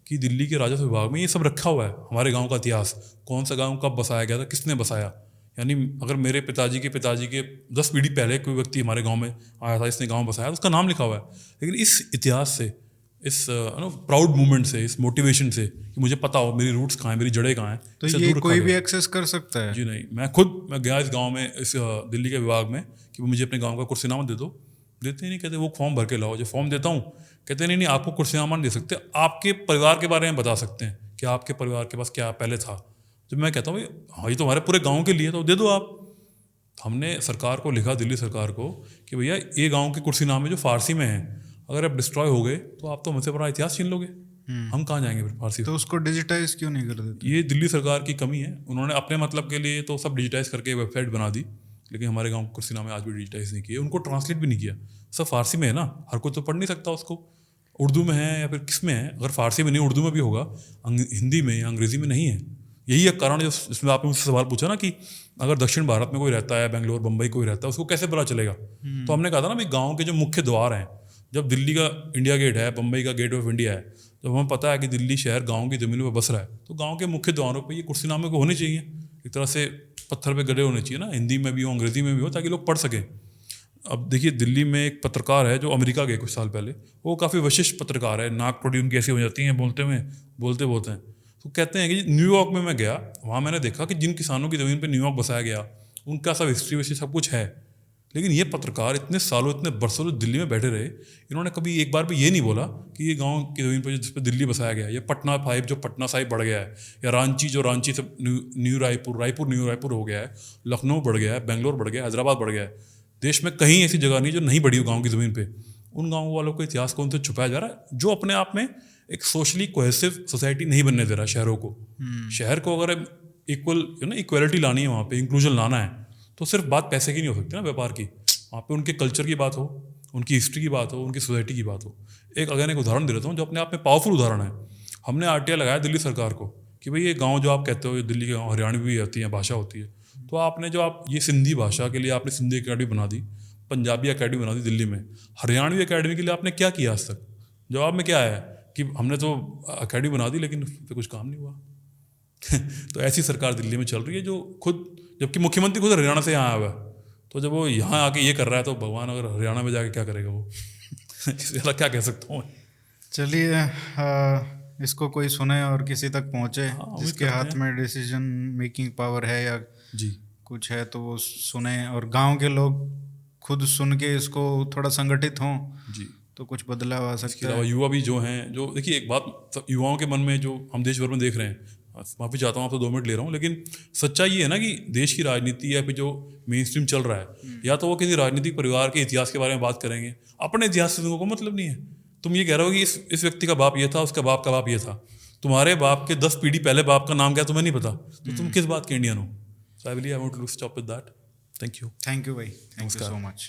कि दिल्ली के राजस्व विभाग में ये सब रखा हुआ है, हमारे गांव का इतिहास, कौन सा गांव कब बसाया गया था, किसने बसाया। यानी अगर मेरे पिताजी के 10 पीढ़ी पहले कोई व्यक्ति हमारे गांव में आया था, इसने गांव बसाया, उसका नाम लिखा हुआ है। लेकिन इस इतिहास से, इस प्राउड मूवमेंट से, इस मोटिवेशन से कि मुझे पता हो मेरी रूट्स कहाँ हैं, मेरी जड़ें कहाँ हैं, तो ये कोई भी एक्सेस कर सकता है? जी नहीं, मैं गया इस गांव में, इस दिल्ली के विभाग में कि मुझे अपने गांव का कुर्सीनामा दे दो। देते ही नहीं, कहते वो फॉर्म भर के लाओ। जो फॉर्म देता हूँ कहते नहीं आपको कुर्सीनामा नहीं दे सकते, आपके परिवार के बारे में बता सकते हैं कि आपके परिवार के पास क्या पहले था। जब मैं कहता हूँ भाई हाँ ये तो हमारे पूरे गाँव के लिए, तो दे दो आप। हमने सरकार को लिखा, दिल्ली सरकार को, कि भैया ये गाँव के कुर्सीनामे जो फारसी में हैं, अगर आप डिस्ट्रॉय हो गए तो आप तो हमसे बड़ा इतिहास छीन लोगे, हम कहाँ जाएंगे फिर फारसी। तो उसको डिजिटाइज क्यों नहीं कर देते? ये दिल्ली सरकार की कमी है। उन्होंने अपने मतलब के लिए तो सब डिजिटाइज करके वेबसाइट बना दी, लेकिन हमारे गाँव कुर्सीनामे आज भी डिजिटाइज नहीं किए, उनको ट्रांसलेट भी नहीं किया। सब फारसी में है ना, हर कोई तो पढ़ नहीं सकता उसको, उर्दू में है या फिर किस में है। अगर फारसी में नहीं उर्दू में भी होगा, हिंदी में या अंग्रेजी में नहीं है। यही एक कारण जो इसमें आपने मुझसे सवाल पूछा ना कि अगर दक्षिण भारत में कोई रहता है, बेंगलोर बम्बई कोई रहता है, उसको कैसे पता चलेगा। तो हमने कहा था ना भाई गाँव के जो मुख्य द्वार हैं, जब दिल्ली का इंडिया गेट है, बम्बई का गेट ऑफ इंडिया है, जब हमें पता है कि दिल्ली शहर गाँव की ज़मीनों पर बस रहा है, तो गाँव के मुख्य द्वारों पर ये कुर्सीनामे को होने चाहिए, एक तरह से पत्थर पे गड़े होने चाहिए ना, हिंदी में भी हो अंग्रेजी में भी हो, ताकि लोग पढ़ सकें। अब देखिए दिल्ली में एक पत्रकार है जो अमेरिका गए कुछ साल पहले, वो काफ़ी विशिष्ट पत्रकार है, नाक प्रोडी उनकी ऐसी हो जाती हैं बोलते हैं। तो कहते हैं कि न्यूयॉर्क में मैं गया, वहाँ मैंने देखा कि जिन किसानों की ज़मीन पर न्यूयॉर्क बसाया गया उनका सब हिस्ट्री वैसे सब कुछ है, लेकिन ये पत्रकार इतने सालों इतने बरसों दिल्ली में बैठे रहे, इन्होंने कभी एक बार भी ये नहीं बोला कि ये गांव की ज़मीन पर जिस पर दिल्ली बसाया गया है, या पटना साहिब जो पटना साहिब बढ़ गया है, या रांची जो रांची से न्यू रायपुर न्यू रायपुर हो गया है, लखनऊ बढ़ गया है, बेंगलोर बढ़ गया है, हैदराबाद बढ़ गया है। देश में कहीं ऐसी जगह नहीं जो नहीं बढ़ी हो गाँव की ज़मीन पर। उन गाँव वालों को इतिहास को उनसे छुपाया जा रहा है, जो अपने आप में एक सोशली कोहेसिव सोसाइटी नहीं बनने दे रहा शहरों को। शहर को अगर इक्वलिटी लानी है, वहाँ पे इंक्लूजन लाना है, तो सिर्फ बात पैसे की नहीं हो सकती ना, व्यापार की। वहाँ पे उनके कल्चर की बात हो, उनकी हिस्ट्री की बात हो, उनकी सोसाइटी की बात हो। एक उदाहरण दे देता हूँ जो अपने आप में पावरफुल उदाहरण है। हमने आरटीआई लगाया दिल्ली सरकार को कि भाई ये गाँव जो आप कहते हो, ये दिल्ली के गाँव हरियाणवी भी होती है, भाषा होती है, तो आपने जो आप ये सिंधी भाषा के लिए आपने सिंधी अकेडमी बना दी, पंजाबी अकेडमी बना दी दिल्ली में, हरियाणवी अकेडमी के लिए आपने क्या किया आज तक? जवाब में क्या आया कि हमने तो अकेडमी बना दी लेकिन फिर कुछ काम नहीं हुआ। तो ऐसी सरकार दिल्ली में चल रही है जो खुद, जबकि मुख्यमंत्री खुद हरियाणा से यहाँ आया हुआ है, तो जब वो यहाँ आके ये कर रहा है तो भगवान अगर हरियाणा में जाके क्या करेगा वो। इससे अलग क्या कह सकता हूँ। चलिए इसको कोई सुने और किसी तक पहुँचे, जिसके हाथ में डिसीजन मेकिंग पावर है या जी कुछ है, तो वो सुने, और गांव के लोग खुद सुन के इसको थोड़ा संगठित हों जी, तो कुछ बदलाव आ सकता है। युवा भी जो हैं, जो देखिए एक बात युवाओं के मन में जो हम देश भर में देख रहे हैं, माफ़ी चाहता हूँ आप तो 2 मिनट ले रहा हूँ, लेकिन सच्चाई ये है ना कि देश की राजनीति या फिर जो मेन स्ट्रीम चल रहा है, या तो वो किसी राजनीतिक परिवार के इतिहास के बारे में बात करेंगे, अपने इतिहास से तुमको मतलब नहीं है। तुम ये कह रहे हो कि इस व्यक्ति का बाप ये था, उसका बाप का बाप ये था, तुम्हारे बाप के 10 पीढ़ी पहले बाप का नाम क्या तुम्हें नहीं पता, तो तुम किस बात के इंडियन हो। So I want to stop with that. Thank you भाई, थैंक यू सो मच।